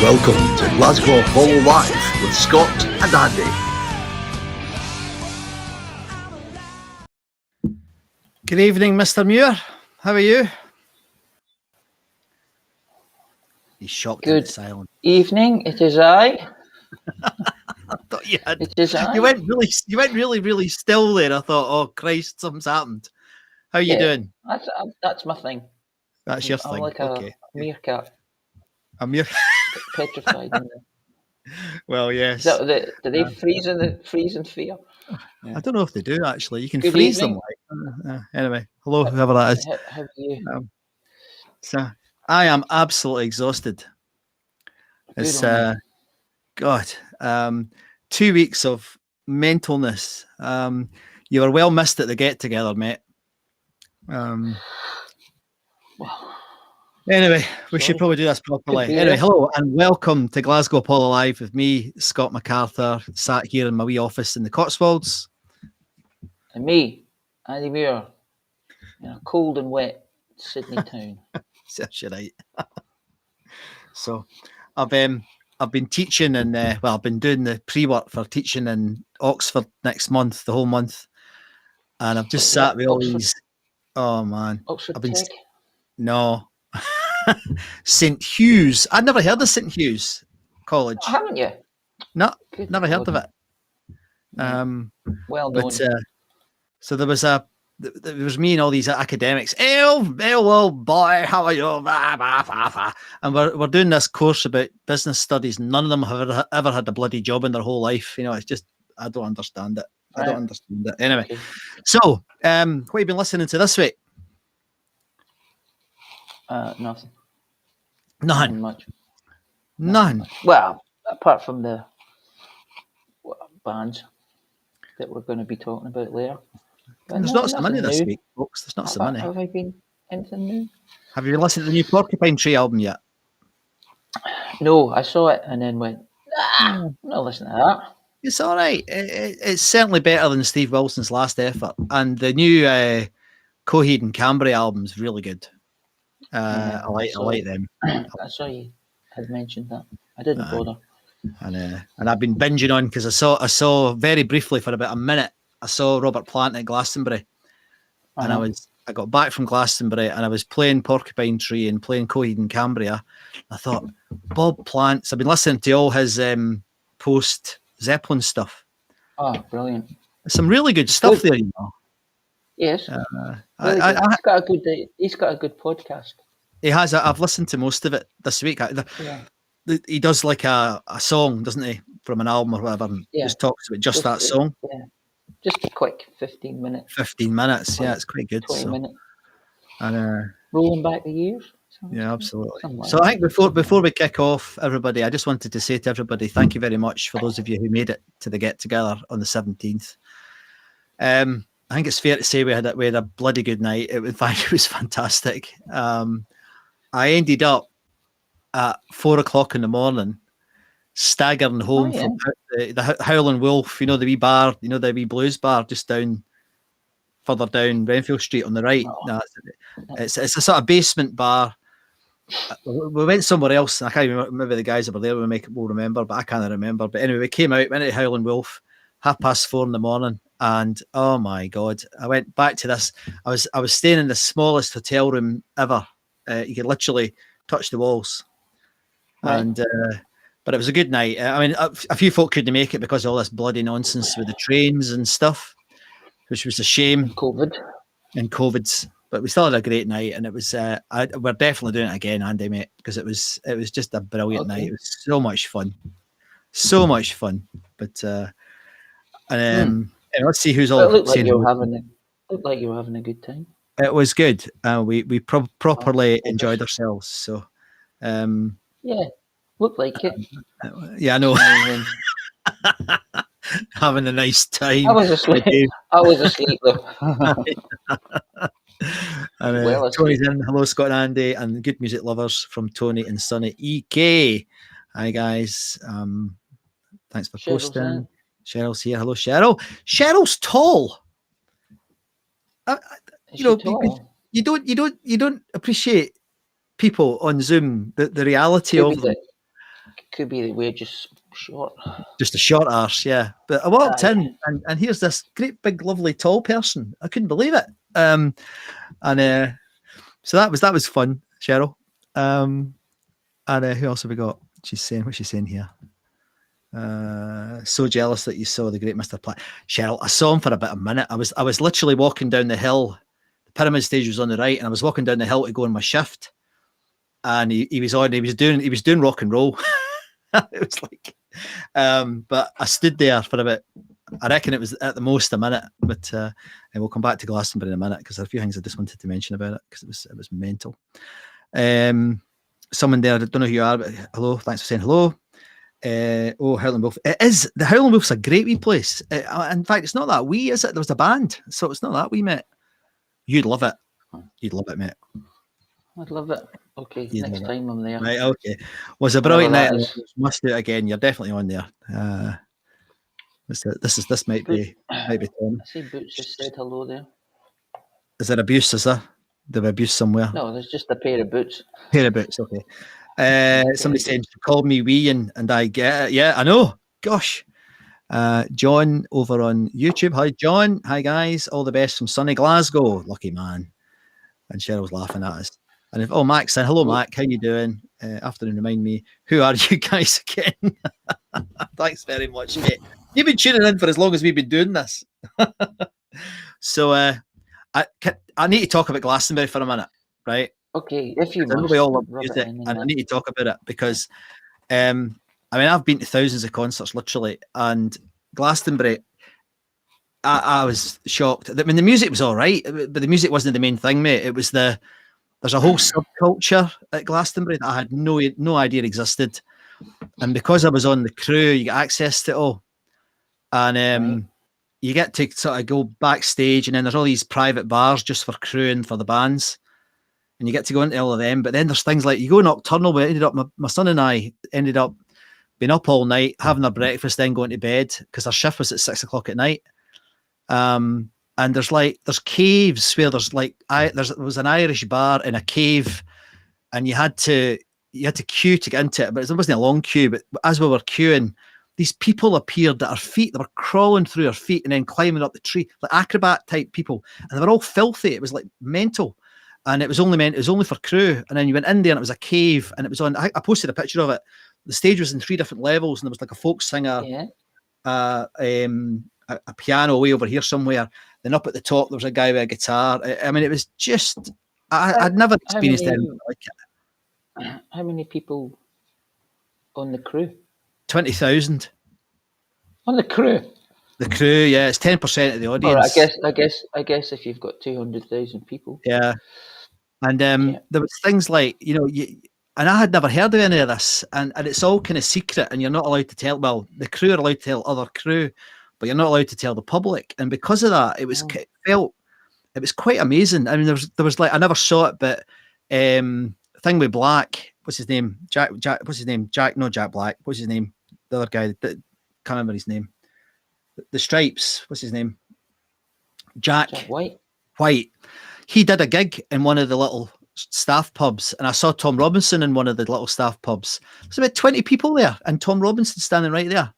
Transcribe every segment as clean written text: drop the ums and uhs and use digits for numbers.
Welcome to Glasgow Apollo Live with Scott and Andy. Good evening, Mr. Muir. How are you? He's shocked into Good silence. evening. It is I. I thought you had. It is I. You went really still there. I thought, oh Christ, something's happened. How are you doing? That's my thing. That's your I'm thing. like Okay. a meerkat, I'm your. petrified. Well, yes. Do they freeze in fear? I don't know if they do actually. You can Good freeze evening. them. Anyway, hello, whoever that is. How are you? So I am absolutely exhausted. It's God. 2 weeks of mentalness. You were well missed at the get together, mate. Anyway, we should probably do this properly. Anyway, hello and welcome to Glasgow Apollo Live with me, Scott MacArthur, sat here in my wee office in the Cotswolds. And me, Andy Muir, in a cold and wet Sydney town. That's right. So, I've been teaching and I've been doing the pre-work for teaching in Oxford next month, the whole month, and I've just sat with all these. Oh man, Oxford Tech? No. St Hugh's. I'd never heard of St Hugh's College. Oh, haven't you? No, Good never heard of it. Well known. But so there was me and all these academics. Well, boy, how are you? And we're doing this course about business studies. None of them have ever had a bloody job in their whole life. You know, it's just I don't understand it. I don't understand it. Anyway, okay. So what have you been listening to this week? Nothing. None. Much. None. Well, apart from the bands that we're going to be talking about later. But there's not so many this week, folks. There's not so many. Have I been anything new? Have you listened to the new Porcupine Tree album yet? No, I saw it and then went, I'm not listening to that. It's all right. It's certainly better than Steve Wilson's last effort. And the new Coheed and Cambria album's really good. I like them. I saw you had mentioned that. I didn't bother. And I've been binging on because I saw very briefly for about a minute. I saw Robert Plant at Glastonbury, and I got back from Glastonbury and I was playing Porcupine Tree and playing Coheed and Cambria. I thought Bob Plant. So I've been listening to all his post Zeppelin stuff. Oh, brilliant! Some really good stuff there, you know. Yes, he's got a good podcast. He has. I've listened to most of it this week. He does like a song, doesn't he, from an album or whatever, and just talks about just that song. Yeah, just a quick 15 minutes. 15 minutes, yeah, it's quite good. 20 minutes. And rolling back the years. Yeah, absolutely. So I think before we kick off, everybody, I just wanted to say to everybody, thank you very much for those of you who made it to the get together on the 17th. I think it's fair to say we had a bloody good night. It was fantastic. I ended up at 4:00 in the morning, staggering home from the Howling Wolf, the wee bar, the wee blues bar just further down Renfield Street on the right. No, it's a sort of basement bar. We went somewhere else, and I can't remember. Maybe the guys that were there will remember, but I can't remember. But anyway, we came out, went to Howling Wolf, 4:30 in the morning. And oh my God, I went back to this. I was staying in the smallest hotel room ever. You could literally touch the walls. Right. And but it was a good night. I mean, a few folk couldn't make it because of all this bloody nonsense with the trains and stuff, which was a shame. COVID's, but we still had a great night, and it was. We're definitely doing it again, Andy, mate, because it was just a brilliant night. It was so much fun, But let's see who's all. It looked like you were having a good time. It was good. We properly enjoyed ourselves. So, yeah, looked like it. Yeah, I know. Having a nice time. I was asleep. Though. And Tony's in. Hello, Scott and Andy, and good music lovers from Tony and Sonny EK. Hi guys. Thanks for posting. Cheryl's here. Hello, Cheryl. Cheryl's tall. You don't appreciate people on Zoom, the reality of them. Could be that we're just short. Just a short arse, yeah. But I walked in, and here's this great big lovely tall person. I couldn't believe it. So that was fun, Cheryl. And who else have we got? What's she saying here? So jealous that you saw the great Mr. Platt. Cheryl, I saw him for about a minute. I was literally walking down the hill. The pyramid stage was on the right, and I was walking down the hill to go on my shift. And he was doing rock and roll. It was like, but I stood there for about, I reckon it was at the most a minute. But and we'll come back to Glastonbury in a minute because there are a few things I just wanted to mention about it because it was mental. Someone there, I don't know who you are, but hello, thanks for saying hello. Howling Wolf. The Howling Wolf's a great wee place. In fact, it's not that wee, is it? There was a band, so it's not that wee, mate. You'd love it. You'd love it, mate. I'd love it. Okay, next time I'm there. Right, okay. Was a brilliant night. Must do it again. You're definitely on there. This might be Tom. I see Boots just said hello there. Is there abuse? Is there? There be abuse somewhere? No, there's just a pair of boots. Pair of boots, okay. Somebody said she called me wee and I get it. Yeah, I know. Gosh. John over on YouTube. Hi, John. Hi, guys. All the best from sunny Glasgow. Lucky man. And Cheryl's laughing at us. And Mac saying, hello, Mac. How you doing? Afternoon, remind me, who are you guys again? Thanks very much, mate. You've been tuning in for as long as we've been doing this. So I need to talk about Glastonbury for a minute, right? Okay, if you must. We all love music, and I need to talk about it because, I've been to thousands of concerts, literally, and Glastonbury, I was shocked. I mean, the music was all right, but the music wasn't the main thing, mate. It was there's a whole subculture at Glastonbury that I had no idea existed, and because I was on the crew, you get access to it all, and you get to sort of go backstage, and then there's all these private bars just for crew and for the bands, and you get to go into all of them. But then there's things like you go nocturnal. We ended up, my son and I ended up being up all night, having our breakfast, then going to bed because our shift was at 6 o'clock at night. And there's caves where there was an Irish bar in a cave, and you had to queue to get into it, but it wasn't a long queue. But as we were queuing, these people appeared at our feet. They were crawling through our feet and then climbing up the tree, like acrobat type people, and they were all filthy. It was like mental, and it was only for crew. And then you went in there, and it was a cave, and it was on. I posted a picture of it. The stage was in 3 different levels, and there was like a folk singer, a piano way over here somewhere. Then up at the top, there was a guy with a guitar. I mean, it was just, I'd never experienced anything like it. How many people on the crew? 20,000. On the crew? The crew, yeah. It's 10% of the audience. Right, I guess if you've got 200,000 people. Yeah. And there was things like, and I had never heard of any of this, and it's all kind of secret, and you're not allowed to tell, well, the crew are allowed to tell other crew, but you're not allowed to tell the public. And because of that, it was quite amazing. I mean, there was like, I never saw it, but thing with Black, what's his name? Jack, what's his name? Not Jack Black. What's his name? The other guy, can't remember his name. The Stripes, what's his name? Jack White. He did a gig in one of the little staff pubs, and I saw Tom Robinson in one of the little staff pubs. There's about 20 people there, and Tom Robinson standing right there.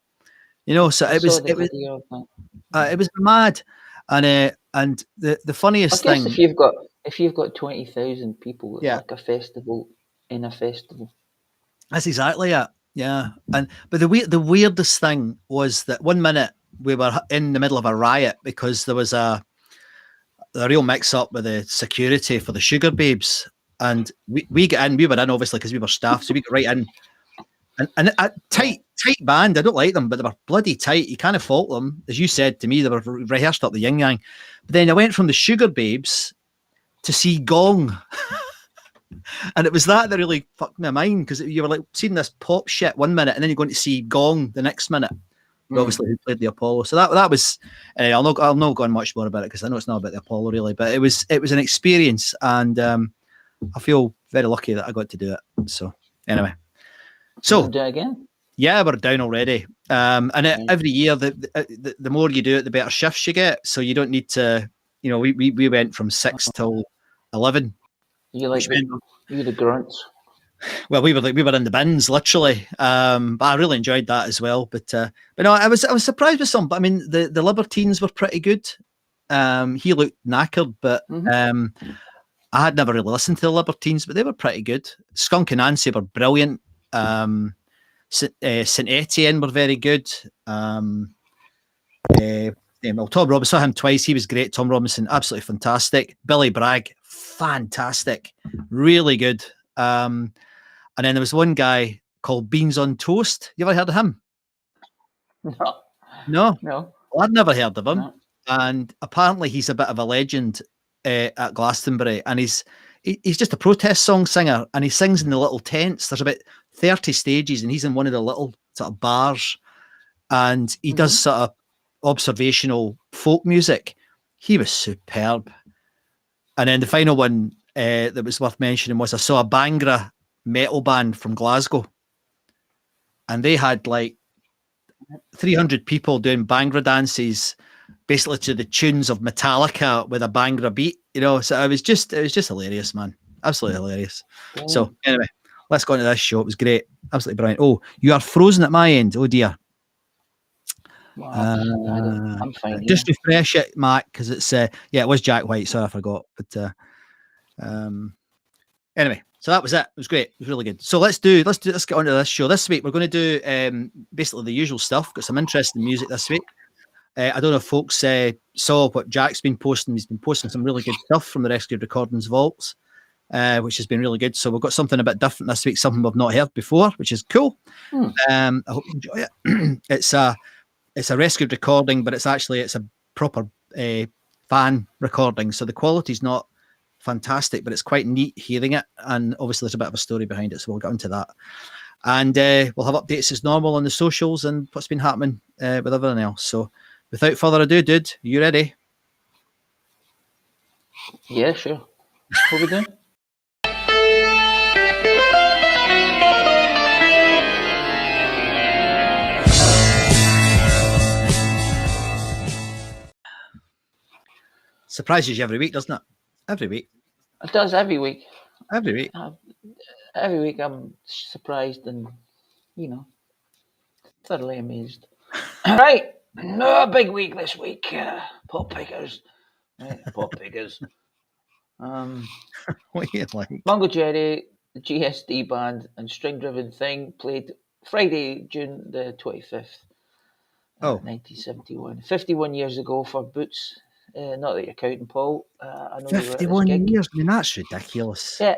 So it was mad, and the funniest thing. If you've got 20,000 people, it's like a festival in a festival. That's exactly it. Yeah, but the weirdest thing was that 1 minute we were in the middle of a riot because there was a real mix-up with the security for the Sugar Babes, and we got in. We were in obviously because we were staff, so we got right in. And a tight band. I don't like them, but they were bloody tight. You can't fault them. As you said to me, they were rehearsed up the yin yang. But then I went from the Sugar Babes to see Gong. And it was that really fucked my mind, because you were like seeing this pop shit 1 minute, and then you're going to see Gong the next minute. Obviously, who played the Apollo. So that was. I'll not go on much more about it because I know it's not about the Apollo really, but it was an experience, and I feel very lucky that I got to do it. So anyway. So do it again? Yeah, we're down already. Every year, the more you do it, the better shifts you get. So you don't need to, we went from 6 till 11. You the grunts? Well, we were in the bins literally, but I really enjoyed that as well. But no, I was surprised with some. But I mean, the Libertines were pretty good. He looked knackered, but I had never really listened to the Libertines, but they were pretty good. Skunk and Nancy were brilliant. St. Etienne were very good. Well, Tom Robinson, saw him twice. He was great. Tom Robinson, absolutely fantastic. Billy Bragg, fantastic, really good. And then there was one guy called Beans on Toast. You ever heard of him? No. No. Well, I'd never heard of him. No. And apparently he's a bit of a legend at Glastonbury. And he's just a protest song singer. And he sings in the little tents. There's about 30 stages. And he's in one of the little sort of bars. And he does sort of observational folk music. He was superb. And then the final one that was worth mentioning was I saw a Bangra metal band from Glasgow, and they had like 300 people doing Bangra dances, basically to the tunes of Metallica with a Bangra beat. So it was just hilarious, man, absolutely hilarious. So anyway, let's go into this show. It was great, absolutely brilliant. Oh, you are frozen at my end. Oh dear. I'm fine. Just refresh it, Mac, because it's it was Jack White. Sorry, I forgot. But anyway, so that was it. It was great. It was really good. So let's get on to this show. This week we're going to do basically the usual stuff. Got some interesting music this week. I don't know if folks saw what Jack's been posting. He's been posting some really good stuff from the Rescued Recordings vaults, which has been really good. So we've got something a bit different this week, something we've not heard before, which is cool. I hope you enjoy it. It's a rescued recording, but it's a proper fan recording. So the quality's not fantastic, but it's quite neat hearing it. And obviously there's a bit of a story behind it. So we'll get into that. And we'll have updates as normal on the socials and what's been happening with everything else. So without further ado, dude, are you ready? Yeah, sure. What are we doing? Surprises you every week, doesn't it? Every week. It does every week. Every week. Every week I'm surprised and, thoroughly amazed. Right. No big week this week. Pop pickers. Right, pop pickers. What are you like? Mungo Jerry, the GSD band, and String Driven Thing played Friday, June the 25th. 1971. 51 years ago for Boots. Not that you're counting, Paul. I know 51 years? I mean, that's ridiculous. Yeah.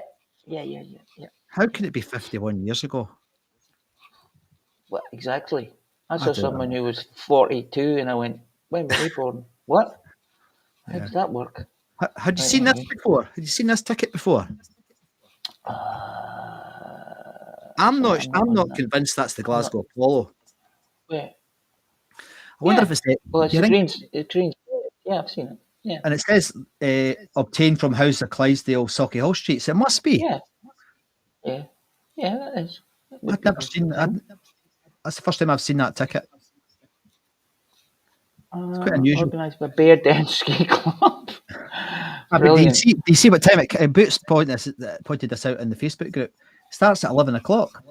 How can it be 51 years ago? Well, exactly. I saw someone who was 42 and I went, when were they born? What? How did that work? Had you seen this before? Had you seen this ticket before? I'm not convinced that's the Glasgow Apollo. Where? I wonder if it's the. Well, it's green. Yeah, I've seen it. Yeah. And it says obtained from House of Clydesdale, Sauchiehall Street. So it must be. Yeah, that is. I've never seen that. That's the first time I've seen that ticket. It's quite unusual. Organised by Bear Den Ski Club. Do you see what time it? Boots pointed this out in the Facebook group. It starts at 11 o'clock.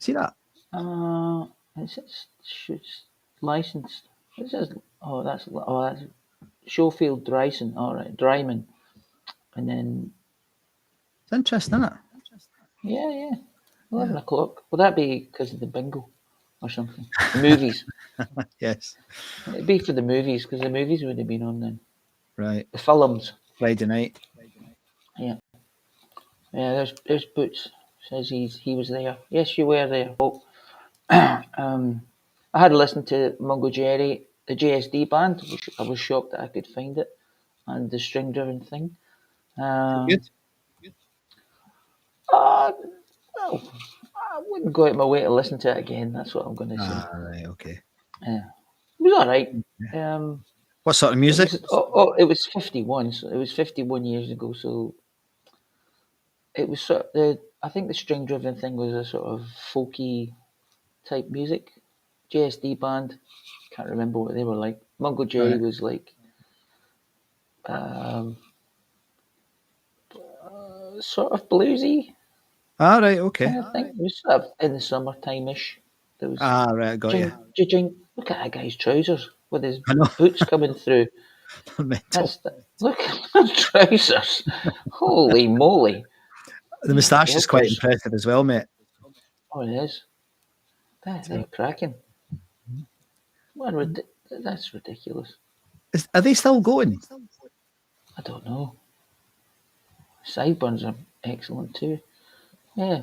See that? It says licensed. It says that's Schofield Dryson. All right, Dryman, and then it's interesting, isn't it? Yeah. 11 o'clock. Will that be because of the bingo or something? The movies. Yes. It'd be for the movies because the movies would have been on then. Right. The films. Friday night. Yeah. There's Boots. Says he was there. Yes, you were there. Oh. I had to listen to Mungo Jerry, the JSD band. I was shocked that I could find it, and the String Driven Thing. Good. Well, I wouldn't go out of my way to listen to it again. That's what I'm going to say. Right, okay. Yeah, it was all right. What sort of music? It was 51. So it was 51 years ago. So it was I think the String Driven Thing was a sort of folky type music. JSD band, can't remember what they were like. Mungo Jerry was like sort of bluesy. Ah, right, okay. I think it was sort of in the summertime-ish. There was Ah, right, got you. jing. Look at that guy's trousers with his I know. boots coming through. Mental. Look at those trousers. Holy moly! The moustache is quite Belters. impressive as well, mate. Oh, it is. They're cracking. That's ridiculous. Are they still going? I don't know. Sideburns are excellent too. Yeah.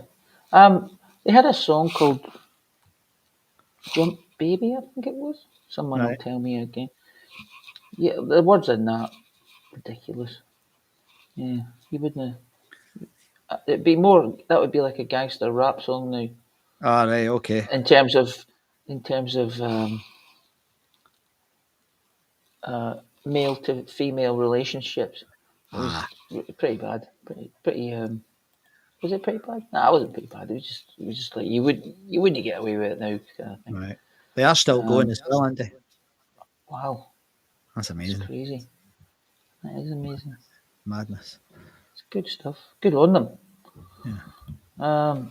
They had a song called "Jump Baby," I think it was. Someone will Right. tell me again. Yeah, the words in that ridiculous. Yeah, you wouldn't. It'd be more. That would be like a gangster rap song now. Ah, right, okay. In terms of, in terms of male to female relationships, it was pretty bad. Pretty. Was it pretty bad? No, it wasn't pretty bad. It was just like you wouldn't get away with it now, kind of thing. Right. They are still going as well, aren't they? Wow, That's it's amazing. crazy. That is amazing. Madness. It's good stuff. Good on them. Yeah.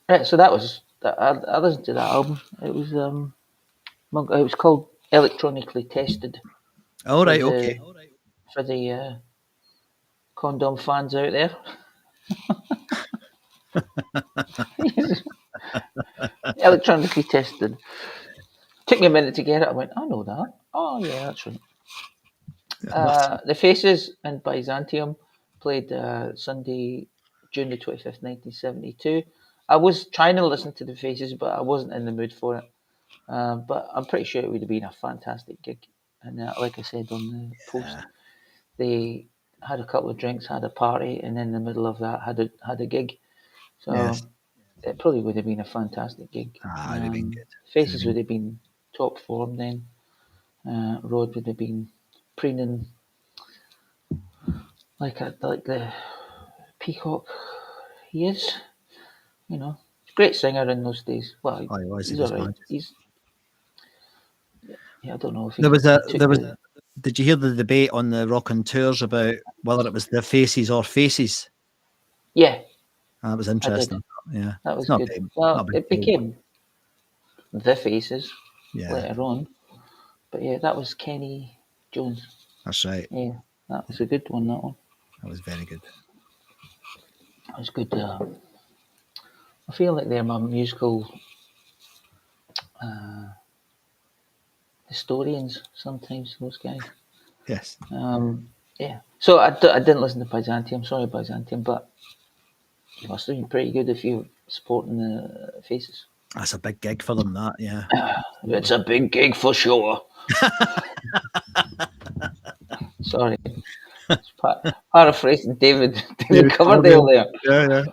Right, so that was. I listened to that album. It was called Electronically Tested All for right, the okay. for the condom fans out there. Electronically tested. Took me a minute to get it. I went, I know that. Oh yeah, that's right. The Faces and Byzantium played Sunday, June the 25th, 1972. I was trying to listen to the Faces, but I wasn't in the mood for it. But I'm pretty sure it would have been a fantastic gig. And like I said on the post, they had a couple of drinks, had a party, and in the middle of that had a gig. So Yes. it probably would have been a fantastic gig. Ah, it'd have been good. Faces would have been top form then. Rod would have been preening like the peacock he is. You know, great singer in those days. Well, Oh, he was. He he's was all right. mad. Yeah, I don't know if There was he took there was. the. Did you hear the debate on the Rock and Tours about whether it was the Faces or Faces? Yeah, That was I did. interesting. Yeah, That it's was not good. big, not a Well, big it deal. became the Faces Yeah, later on, but yeah, that was Kenny Jones. that's right. Yeah, that was a good one. That one. That was very good. That was good. I feel like they're my musical historians sometimes. Those guys. Yes. Yeah. So I didn't listen to Byzantium. Sorry, Byzantium, but you must have been pretty good if you're supporting the Faces. That's a big gig for them, that, yeah. It's a big gig for sure. Sorry. Paraphrasing David Coverdale there. Yeah,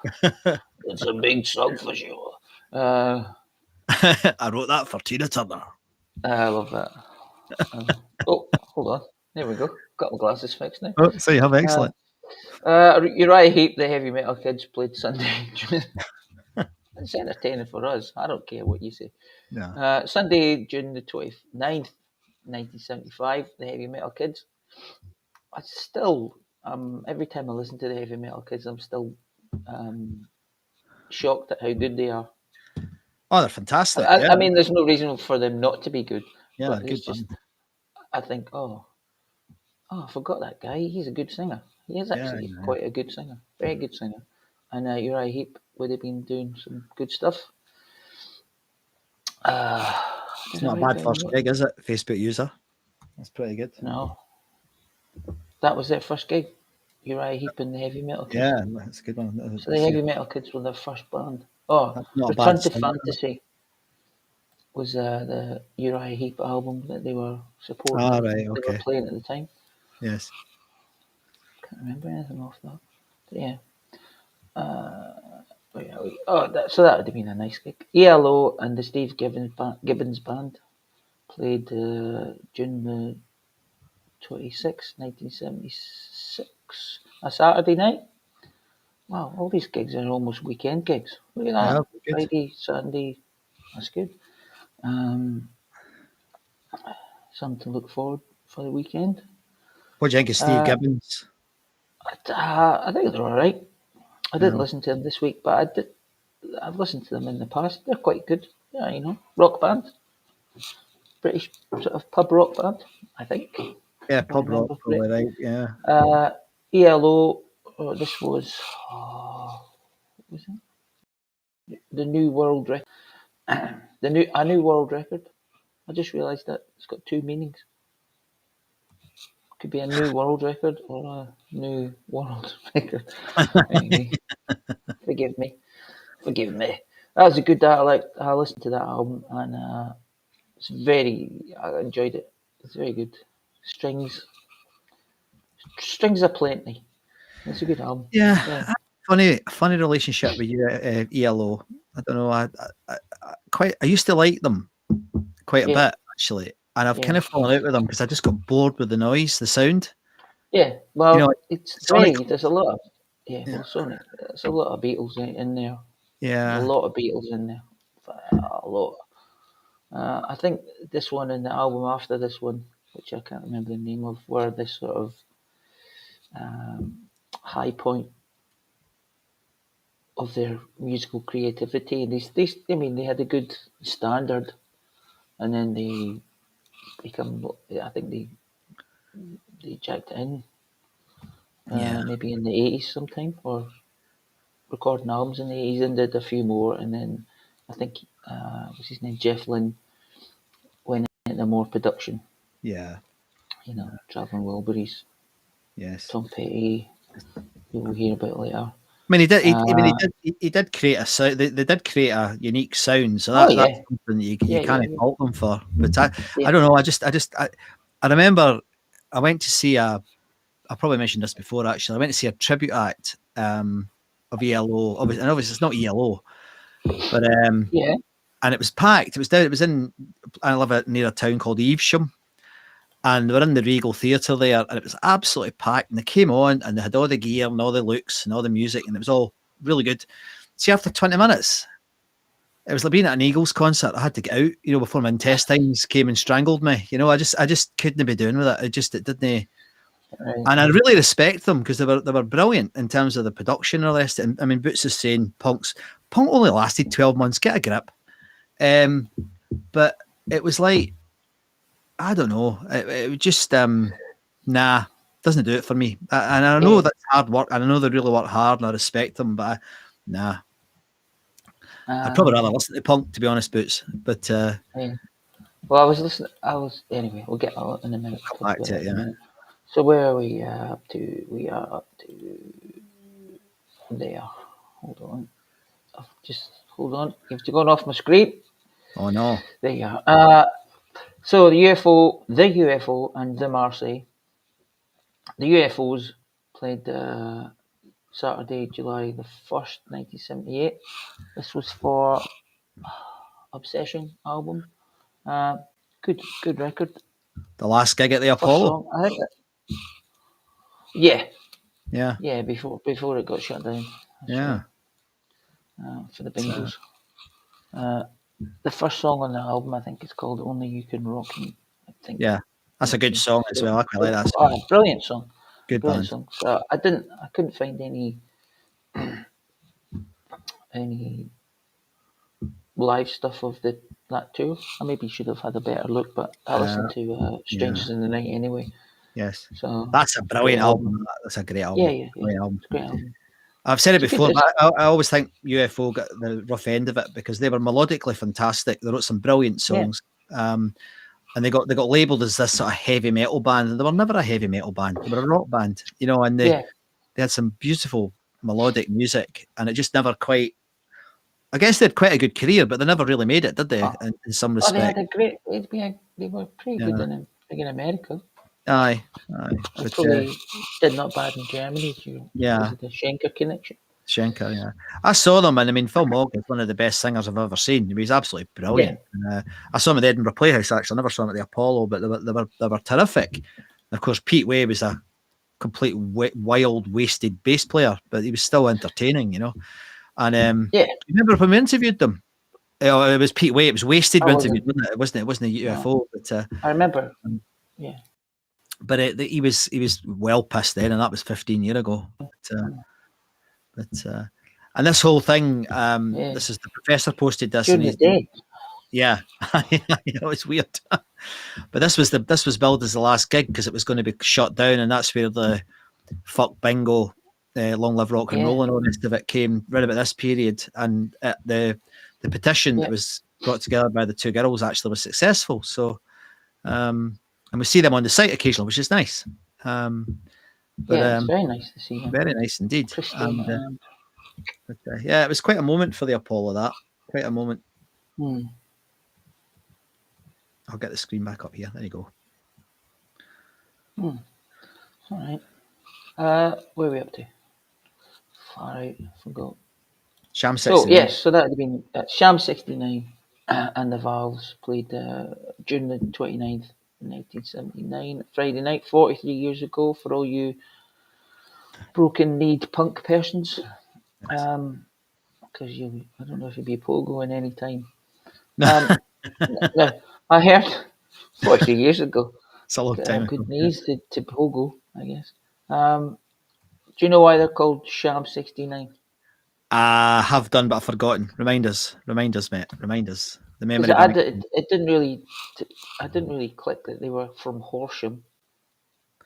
yeah. It's a big song for sure. I wrote that for Tina Turner. I love that. Oh, hold on. There we go. Got my glasses fixed now. Oh, so you have excellent. Uriah Heep, the Heavy Metal Kids, played Sunday. It's entertaining for us. I don't care what you say. Yeah. Sunday, June the 29th, 1975, the Heavy Metal Kids. I still, every time I listen to the Heavy Metal Kids, I'm still shocked at how good they are. Oh, they're fantastic. I mean, there's no reason for them not to be good. Yeah, but they're good. it's just, I think, I forgot that guy. He's a good singer. He is actually quite a good singer. Very good singer. And Uriah Heep would have been doing some good stuff. It's not a bad first gig, is it? Facebook user. That's pretty good. No. That was their first gig. Uriah Heep and the Heavy Metal Kids. Yeah, that's a good one. So the Heavy Metal Kids were their first band. Oh, That's not a Return bad to start. Fantasy was the Uriah Heep album that they were supporting. Ah, right, They were okay. playing at the time. Yes. Can't remember anything off that. But yeah. So that would have been a nice gig. ELO and the Steve Gibbons Band played June the 26th, 1976, a Saturday night. Wow, all these gigs are almost weekend gigs. Look at that. Yeah, good. Friday, Sunday. That's good. Something to look forward for the weekend. What do you think of Steve Gibbons? I think they're all right. I didn't listen to them this week, but I did. I've listened to them in the past. They're quite good. Yeah, you know, rock band, British sort of pub rock band. I think. Yeah, If I pub rock, remember probably correctly. right. Yeah. ELO. This was. What was it? The new world record. A new world record. I just realised that it's got two meanings. It could be a new world record or a new world record. Anyway, forgive me. Forgive me. That was a good. I listened to that album and it's I enjoyed it. It's very good. Strings are plenty. It's a good album. Yeah. Yeah. Funny relationship with you, ELO. I don't know. I used to like them quite a Yeah. bit actually, and I've kind Yeah. of fallen out with them because I just got bored with the noise, the sound. Yeah. You Well, know, it's Sonic. very. There's a lot of. Yeah. Yeah. Well, Sonic. There's a lot of Beatles in there. There's a Yeah. lot of Beatles in there. A lot. I think this one and the album after this one, which I can't remember the name of, were this sort of high point of their musical creativity. And I mean, they had a good standard, and then they become. I think they jacked it in, Yeah. maybe in the 80s sometime, or recording albums in the 80s, and did a few more, and then I think what's his name, Jeff Lynne, went into more production. Yeah. You know, Traveling Wilburys, Yes. Tom Petty, you'll hear about later. I mean, he did create a sound. They did create a unique sound, so that's something that you can't fault them for. But I don't know. I remember I went to see I probably mentioned this before. Actually, I went to see a tribute act of ELO. Obviously, it's not ELO, but and it was packed. It was down. It was in. I live near a town called Evesham. And we're in the Regal Theatre there, and it was absolutely packed. And they came on, and they had all the gear and all the looks and all the music, and it was all really good. See, after 20 minutes, it was like being at an Eagles concert. I had to get out, before my intestines came and strangled me. I just couldn't be doing with it. It didn't. Right. And I really respect them because they were brilliant in terms of the production and all this. And I mean, Boots is saying Punk only lasted 12 months. Get a grip. But it was like, I don't know. It just doesn't do it for me. And I know that's hard work, and I know they really work hard, and I respect them. But nah, I'd probably rather listen to Punk, to be honest, Boots. But well, I was listening. Anyway. We'll get that in a minute. Come back to it, yeah. So where are we up to? We are up to there. Hold on. Just hold on. You have to go off my screen. Oh no. There you are. So the UFO and the Marseille. The UFOs played Saturday, July the 1st, 1978. This was for Obsession album. Good record. The last gig at the Apollo. Song, I think. Yeah. Yeah. Before it got shut down. Yeah. For the Bengals. The first song on the album, I think, is called "Only You Can Rock Me." I think. Yeah, that's a good song as well. I quite like that song. Brilliant song. Brilliant band. Song. So I couldn't find any live stuff of that tour. I maybe should have had a better look, but I listened to Strangers in the Night anyway. Yes. So that's a brilliant album. That's a great album. Yeah. Great album. I've said it before, but I always think UFO got the rough end of it because they were melodically fantastic. They wrote some brilliant songs. And they got labelled as this sort of heavy metal band, and they were never a heavy metal band. They were a rock band, and they had some beautiful melodic music, and it just never quite. I guess they had quite a good career, but they never really made it, did they? In some respect, they had a great. They were pretty good in America. Aye. Probably did not bad in Germany because of the Schenker connection. Schenker, yeah. I saw them, and I mean, Phil Mogg is one of the best singers I've ever seen. He's absolutely brilliant. Yeah. I saw him at the Edinburgh Playhouse, actually. I never saw him at the Apollo, but they were terrific. And of course, Pete Way was a complete wild, wasted bass player, but he was still entertaining, And remember when we interviewed them? It was Pete Way. It was Wasted we interviewed, wasn't it? It wasn't a UFO. But I remember. Yeah. But he was well pissed then, and that was 15 years ago. But, But and this whole thing, Yeah. this is the professor posted this, During and the day. yeah, it's weird. But this was billed as the last gig because it was going to be shut down, and that's where the fuck bingo, long live rock and Yeah. roll, and all the rest of it came right about this period. And the petition that was brought together by the two girls actually was successful. So, and we see them on the site occasionally, which is nice. But It's very nice to see them. very nice indeed. Christine And, yeah, it was quite a moment for the Apollo. That quite a moment. I'll get the screen back up here. There you go. All right. Where are we up to? Far out. I forgot. Sham So 69. yes, so that would have been Sham 69 and the Valves played June the 29th, 1979, Friday night, 43 years ago. For all you broken-kneed punk persons, because I don't know if you'd be pogoing any time. No, I heard 43 years ago. It's a long time ago. Good knees to pogo, I guess. Do you know why they're called Sham 69? I have done, but I've forgotten. Remind us, mate. Remind us. The memory. It didn't really. I didn't really click that they were from Horsham,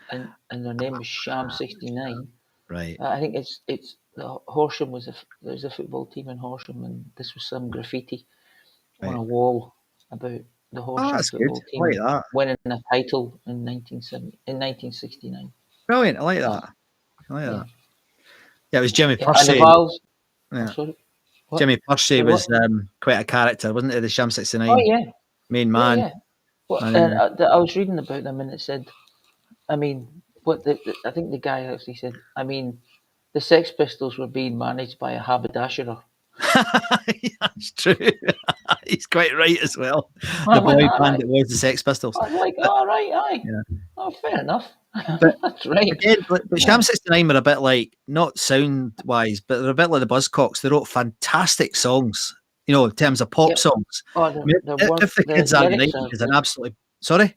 and their name was Sham 69. Right. I think it's Horsham there's a football team in Horsham, and this was some graffiti on a wall about the Horsham football team winning a title in 1969. Brilliant. I like that. Yeah, it was Jimmy Pursey. And the Valves. Yeah. Sorry. Jimmy Pursey was quite a character, wasn't he? The Sham 69. Oh yeah. Main man. Yeah. Well, and I was reading about them, and it said, I mean, I think the guy actually said, I mean, the Sex Pistols were being managed by a haberdasherer. That's true. He's quite right as well. The boy band that was the Sex Pistols. I was like, aye. Yeah. Oh, fair enough. But, that's right. Again, but Sham 69 were a bit like, not sound-wise, but they're a bit like the Buzzcocks. They wrote fantastic songs, in terms of pop songs. Oh, if the Kids Are United is an absolutely... Sorry?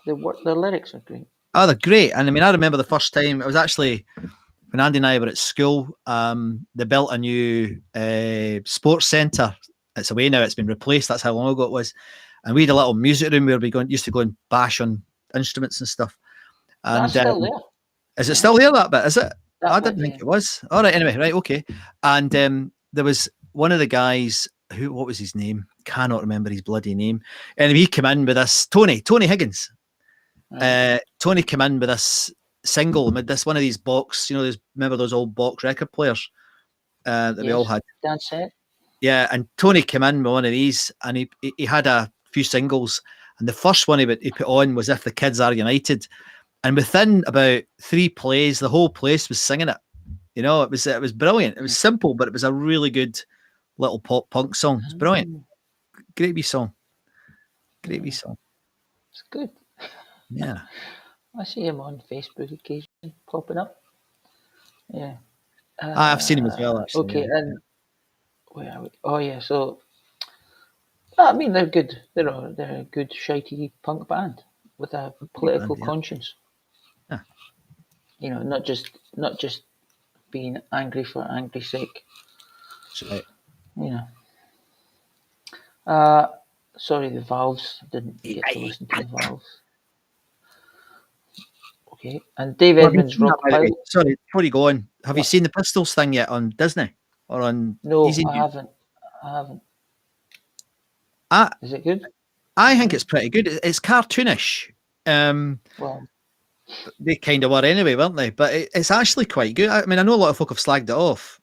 The lyrics are great. Oh, they're great. And I mean, I remember the first time, it was actually when Andy and I were at school, they built a new sports centre. It's away now, it's been replaced. That's how long ago it was. And we had a little music room where we used to go and bash on instruments and stuff. And that's still there. Is it still there, that bit? Is it? I didn't think it was. All right, anyway, right, okay. And there was one of the guys, what was his name? Cannot remember his bloody name. And he came in with this, Tony Higgins. Tony came in with this single, with this one of these box, remember those old box record players that we all had? That's it. Yeah, and Tony came in with one of these, and he had a few singles, and the first one he put on was If the Kids Are United. And within about 3 plays, the whole place was singing it. It was brilliant. It was simple, but it was a really good little pop punk song. It's brilliant. Great wee song. It's good. Yeah. I see him on Facebook occasionally popping up. Yeah. I've seen him as well, actually. Okay, and where are we? Oh yeah, so I mean they're good. They're a good shitey punk band with a political conscience. Yeah. Not just being angry for angry's sake. That's right. Sorry, the Valves. Didn't get to listen to the Valves. Okay, and Dave Edmunds, Rock Pilot. Sorry, before you go on, have you seen the Pistols thing yet on Disney or on? No, Easy I haven't. Is it good? I think it's pretty good. It's cartoonish. Well, they kind of were anyway, weren't they? But it's actually quite good. I mean, I know a lot of folk have slagged it off.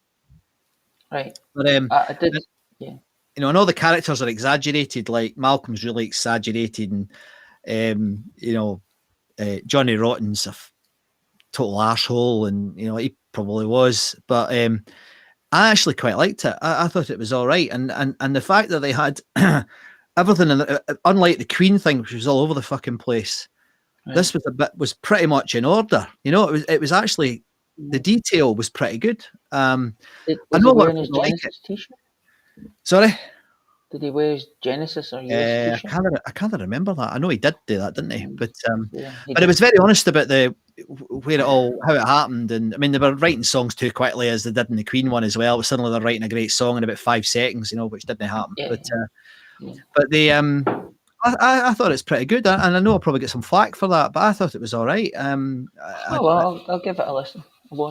Right. But I did. Yeah. And all the characters are exaggerated. Like Malcolm's really exaggerated, and Johnny Rotten's a total arsehole, and he probably was. But I actually quite liked it. I thought it was all right, and the fact that they had everything, unlike the Queen thing, which was all over the fucking place. Right. This was pretty much in order. It was actually, the detail was pretty good. I know what like it. Sorry. Did he wear his Genesis or US t-shirt? I can't remember that. I know he did do that, didn't he? But He but did. it was very honest about how it happened, and I mean they were writing songs too quickly as they did in the Queen one as well. Suddenly they're writing a great song in about 5 seconds, which didn't happen. Yeah, But they I thought it's pretty good, and I know I'll probably get some flack for that, but I thought it was all right. I'll give it a listen.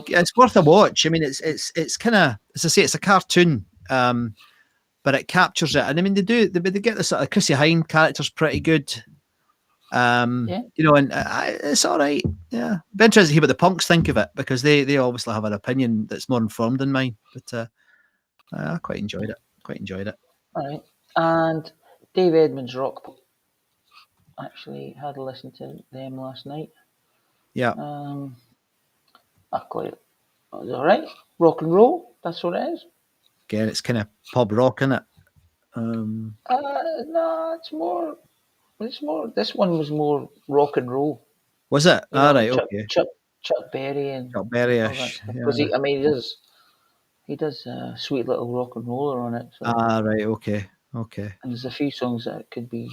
Yeah, it's worth a watch. I mean, it's kind of, as I say, it's a cartoon, but it captures it. And I mean, they get the sort of Chrissy Hynde character's pretty good. And it's all right. Yeah, be interested to hear what the punks think of it, because they obviously have an opinion that's more informed than mine. But I quite enjoyed it. All right, and Dave Edmunds Rock actually had a listen to them last night. Yeah. I quite. It was all right. Rock and roll. That's what it is. Again, it's kind of pub rock, isn't it? No, it's more. This one was more rock and roll. Was it? All right. Okay. Chuck Berry and Chuck Berry-ish. Yeah. He does a sweet little rock and roller on it. So. Right. Okay. And there's a few songs that could be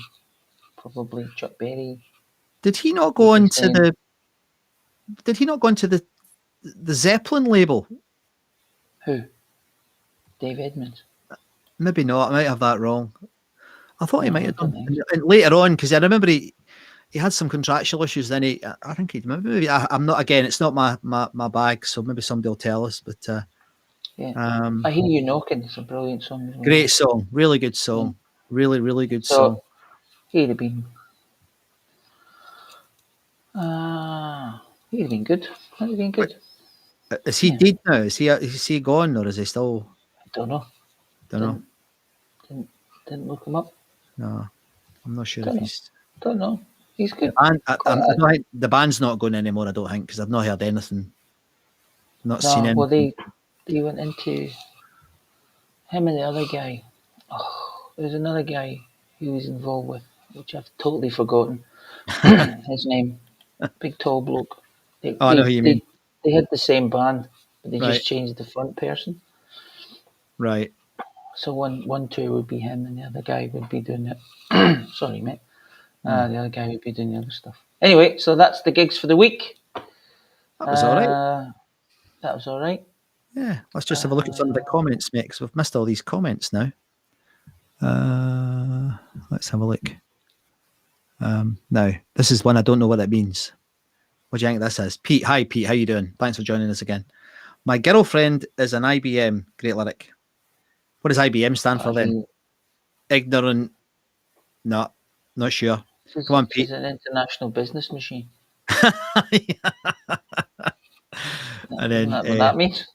probably Chuck Berry. Did he not go on to the? Did he not go into the Zeppelin label? Who? Dave Edmunds. Maybe not. I might have that wrong. I thought he might have done. And later on, because I remember he had some contractual issues. Then I think he'd maybe. I'm not. Again, it's not my bag. So maybe somebody will tell us. But yeah, I Hear You Knocking. It's a brilliant song. Great song. Really good song. Really, really good song. He'd have been. He'd have been good. He'd have been good. Is he dead now? Is he gone, or is he still? I don't know. Didn't look him up. No, I'm not sure if he's. Don't know. He's good. The band's not going anymore, I don't think, because I've not heard anything. Not seen anything. Well, they went into him and the other guy. Oh, there's another guy he was involved with, which I've totally forgotten his name. Big tall bloke. I know who you mean. They had the same band, but they just changed the front person. Right. So one tour would be him, and the other guy would be doing it. Sorry, mate. The other guy would be doing the other stuff. Anyway, so that's the gigs for the week. That was all right. That was all right. Yeah, let's just have a look at some of the comments, mate, because we've missed all these comments now. Let's have a look. Now, this is one I don't know what it means. What do you think this is? Pete, hi Pete, how you doing? Thanks for joining us again. My girlfriend is an IBM. Great lyric. What does IBM stand for then? Ignorant. No, not sure. Come on, Pete. She's an international business machine. And then what that means?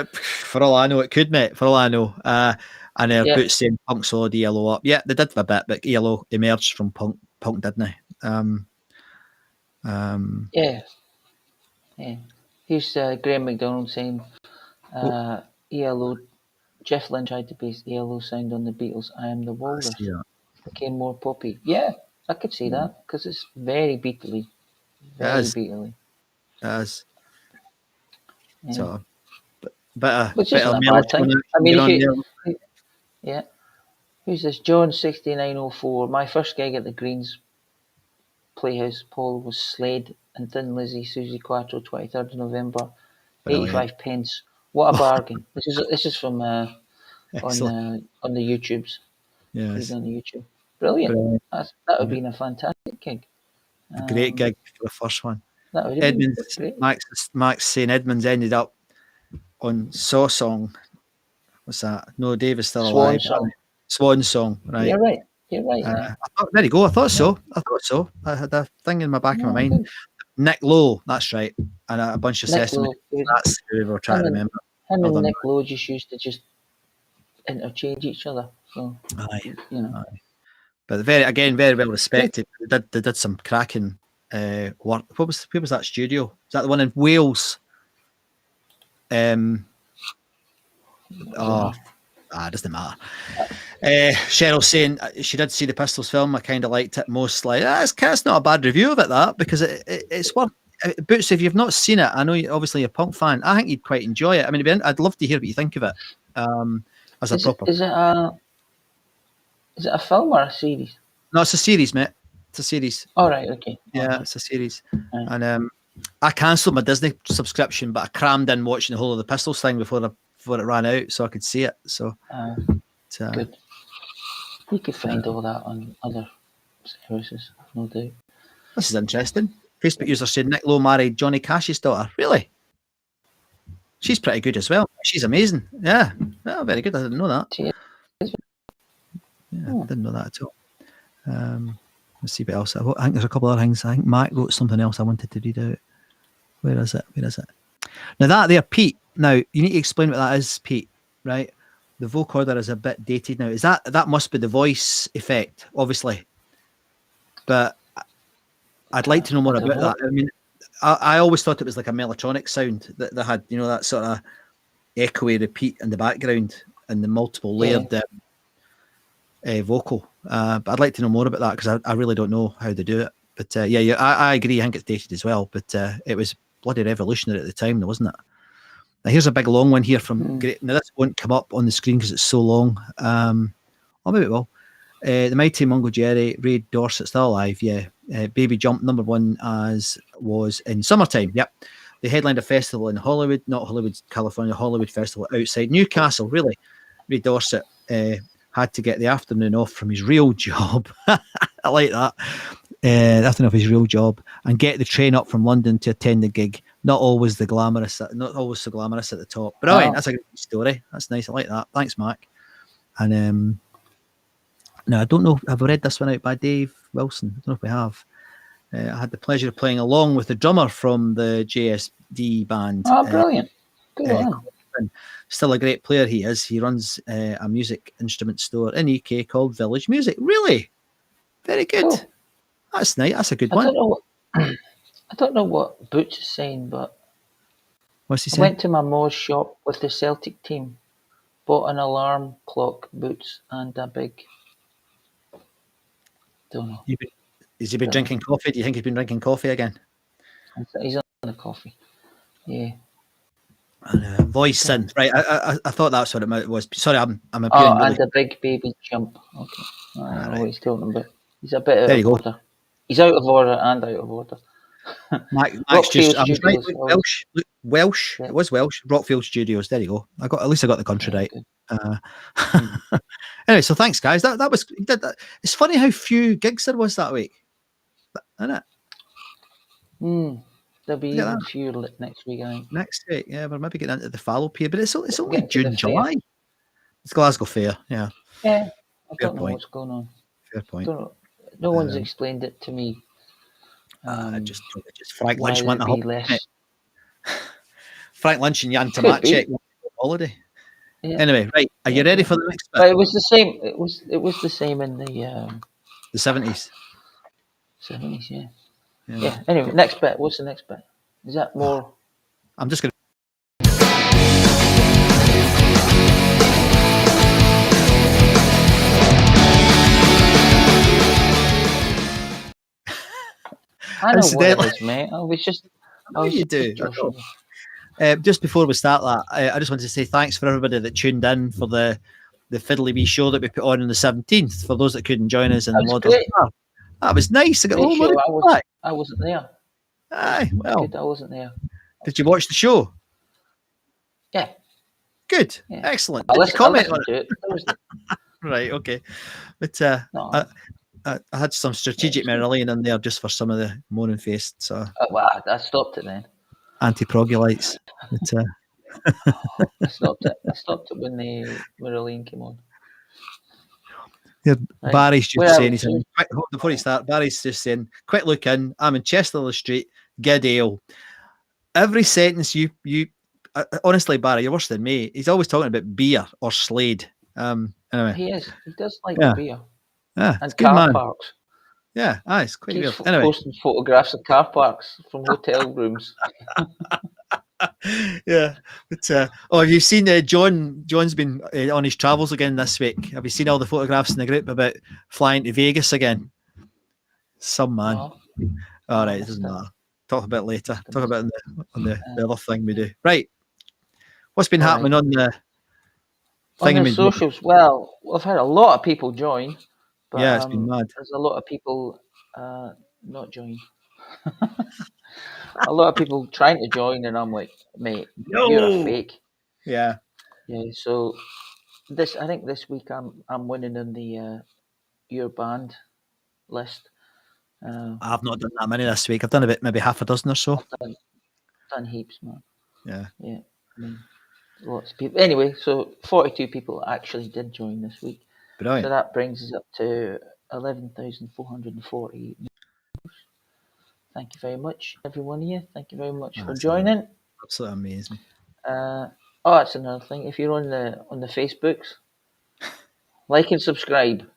For all I know, it could, mate. For all I know. And their boots saying Punk sold ELO up. Yeah, they did a bit, but ELO emerged from Punk, didn't they? Yeah. Here's Graham McDonald saying ELO. Jeff Lynne tried to base ELO sound on the Beatles' I Am the Walrus. Became more poppy. Yeah, I could see that, because it's very beatly. Very beatly. It is. Yeah. So, better thing. I mean, who's this? John 6904. My first gig at the Greens Playhouse, Paul, was Slade and Thin Lizzy, Susie Quattro, 23rd of November, 85 pence. What a bargain! This is from on the YouTubes. Yes, on the YouTube. Brilliant. That would have been a fantastic gig. A great gig for the first one. That would have Edmonds, been great. Max saying Edmonds ended up on Saw Song. What's that? No, Dave is still alive. Swan Song, right? You're right. There you go. I thought so. I had a thing in my back of my mind. Good. Nick Lowe, that's right, and a bunch of Sesame. That's who we were trying to remember. Him and Nick Lowe used to just interchange each other. So, aye. But very well respected. They did some cracking work. Where was that studio? Is that the one in Wales? Doesn't matter. Cheryl saying she did see the Pistols film. I kind of liked it mostly. That's not a bad review of it, that, because it's worth. Boots, if you've not seen it, I know obviously you're a Punk fan. I think you'd quite enjoy it. I mean, I'd love to hear what you think of it. As a proper. Is it a film or a series? No, it's a series, mate. It's a series. All right, okay. Yeah, it's a series. Right. And I cancelled my Disney subscription, but I crammed in watching the whole of the Pistols thing before it ran out, so I could see it. So good. We could find all that on other services, no doubt. This is interesting. Facebook user said Nick Lowe married Johnny Cash's daughter. Really? She's pretty good as well. She's amazing. Yeah. Oh, very good. I didn't know that. She is. Yeah, I didn't know that at all. Let's see what else. I think there's a couple of things. I think Mac wrote something else I wanted to read out. Where is it? Now that there, Pete. Now you need to explain what that is, Pete. Right? The vocoder is a bit dated now. Is that must be the voice effect, obviously. But I'd like to know more about that. I mean, I always thought it was like a Mellotronix sound that they had, that sort of echoey repeat in the background and the multiple layered vocal. But I'd like to know more about that because I really don't know how they do it. But I agree. I think it's dated as well. But it was bloody revolutionary at the time, though, wasn't it? Now here's a big long one here from. Now this won't come up on the screen because it's so long. Or maybe it will. The Mighty Mungo Jerry, Ray Dorset, still alive, yeah. Baby Jump, number one, as was in summertime, yep. They headlined a festival in Hollywood, not Hollywood, California, Hollywood Festival outside Newcastle, really. Ray Dorset had to get the afternoon off from his real job. I like that. The afternoon off his real job and get the train up from London to attend the gig. Not always so glamorous at the top. But anyway, that's a good story. That's nice. I like that. Thanks, Mac. And now, I don't know, have we read this one out by Dave Wilson? I don't know if we have. I had the pleasure of playing along with the drummer from the JSD band. Oh, brilliant. Good on. Still a great player he is. He runs a music instrument store in UK called Village Music. Really? Very good. Cool. That's nice. That's a good one. I don't know what Boots is saying, but what's he saying? I went to my Mo's shop with the Celtic team, bought an alarm clock, boots, and a big... Don't know. Has he been drinking coffee? Do you think he's been drinking coffee again? He's on the coffee. Yeah. And voice synth, right? I thought that's what it was. Sorry, I'm appealing. Oh, and the big baby jump. Okay. I don't know what he's talking about. He's a bit out of order. He's out of order and out of order. Max just, I was right, Welsh. Yeah. It was Welsh. Rockfield Studios. There you go. At least I got the country right. Anyway, so thanks, guys. That was. It's funny how few gigs there was that week, isn't it? There'll be even fewer next week, I think. Next week, yeah, we're maybe getting into the fallow period, but it's only June, July. It's Glasgow Fair, yeah. Yeah, I don't know what's going on. Fair point. No one's explained it to me. Just Frank Lynch went a Frank Lynch and Jan Tomacek went on holiday. Yeah. Anyway, right, are you ready for the next bit? But it was the same. It was the same in the 70s. 70s, yeah. Anyway, next bit. What's the next bit? Is that more? I'm just going to. I know what it is, mate. I was just. You do. Just before we start that, I just wanted to say thanks for everybody that tuned in for the Fiddly Wee show that we put on the 17th. For those that couldn't join us in the model. That was nice. I got a little I wasn't there. Aye, well. I wasn't there. Did you watch the show? Yeah. Good. Yeah. Excellent. Did you comment on it? Right, okay. But I had some strategic Marillion in there just for some of the moaning faced. So I stopped it then. Anti-Progulites. I stopped it when the Marillion came on. Yeah, right. Barry's just saying, before you start, Barry's just saying, quick look in, I'm in Chester Street, good ale. Every sentence you honestly, Barry, you're worse than me. He's always talking about beer or Slade. Anyway. He does like beer. Yeah, and car parks. Yeah, it's quite weird. Anyway. Posting photographs of car parks from hotel rooms. Yeah, but have you seen John? John's been on his travels again this week. Have you seen all the photographs in the group about flying to Vegas again? Some man. All right, it doesn't matter. Talk about it later. Talk about it on the other thing we do. Right, what's been happening on the On the thingamajig. socials, well, I've had a lot of people join, but Yeah, it's been mad. there's a lot of people not join. A lot of people trying to join, and I'm like, mate, you're a No. fake. Yeah. Yeah. So I think this week I'm winning in the your band list. I've not done that many this week. I've done about maybe half a dozen or so. Done heaps, man. Yeah. Yeah. I mean, lots of people. Anyway, so 42 people actually did join this week. So Brilliant. that brings us up to 11,440. Thank you very much, every one of you. Thank you very much for That's joining. absolutely amazing. Oh, that's another thing. If you're on the Facebooks, like and subscribe.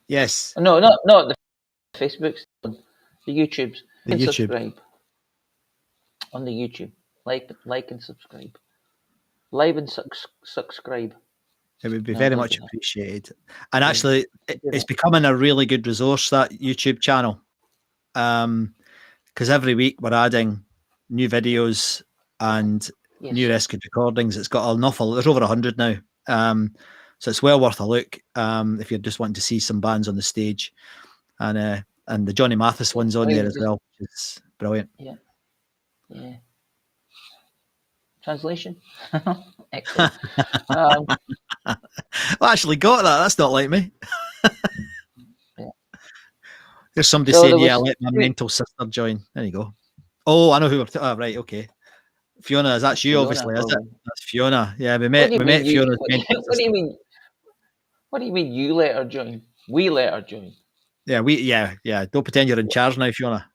Yes. No, not the Facebooks, the YouTubes. The And YouTube. subscribe on the YouTube. Like and subscribe. Like and subscribe. It would be No, very don't much do that. appreciated. And Yeah, actually, do it's that. becoming a really good resource, that YouTube channel. Because every week we're adding new videos and Yes. new Rescued recordings. It's got an awful, there's over 100 now. So it's well worth a look if you're just wanting to see some bands on the stage. And the Johnny Mathis one's on there as well, which is brilliant. Yeah. Yeah. Translation? Excellent. I actually got that. That's not like me. Yeah. There's somebody So saying, there yeah, was let my mental sister join. There you go. Oh, I know who we're right, okay. Fiona, that's you, Fiona, obviously, is it? probably. That's Fiona. Yeah, we What do you met mean you? Fiona's mental What do you sister. mean? What do you mean you let her join? We let her join. Yeah. Don't pretend you're in charge now, Fiona.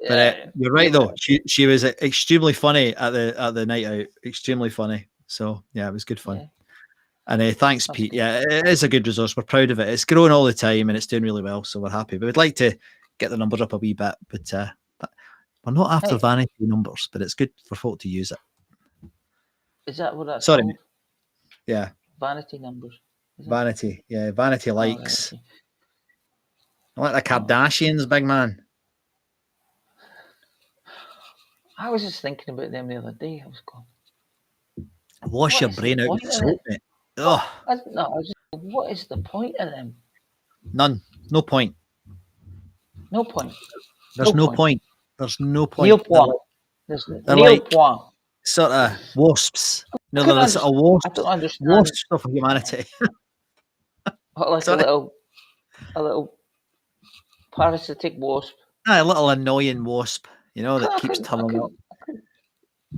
But Yeah. you're right though. She was extremely funny at the night out. Extremely funny. So yeah, it was good fun. Yeah. And thanks, That's Pete. good. Yeah, it is a good resource. We're proud of it. It's growing all the time and it's doing really well. So we're happy. But we'd like to get the numbers up a wee bit. But we're not after Hey. vanity numbers. But it's good for folk to use it. Is that what that's Sorry, called? mate. Yeah, Vanity numbers. Is it? vanity. Yeah, vanity Oh, right, likes. okay. I like the Kardashians, big man. I was just thinking about them the other day. I was going, Wash what your is the brain out point with of soap, it? mate. Oh, I was just, what is the point of them? none. No point. No point. There's no point. There's no point. Nil point. There's They're nil like point. sort of wasps. No, couldn't they're the sort of I don't wasps. understand. Wasps of humanity. Like Sorry. a little parasitic wasp. A little annoying wasp, that I keeps couldn't- turning up, couldn't-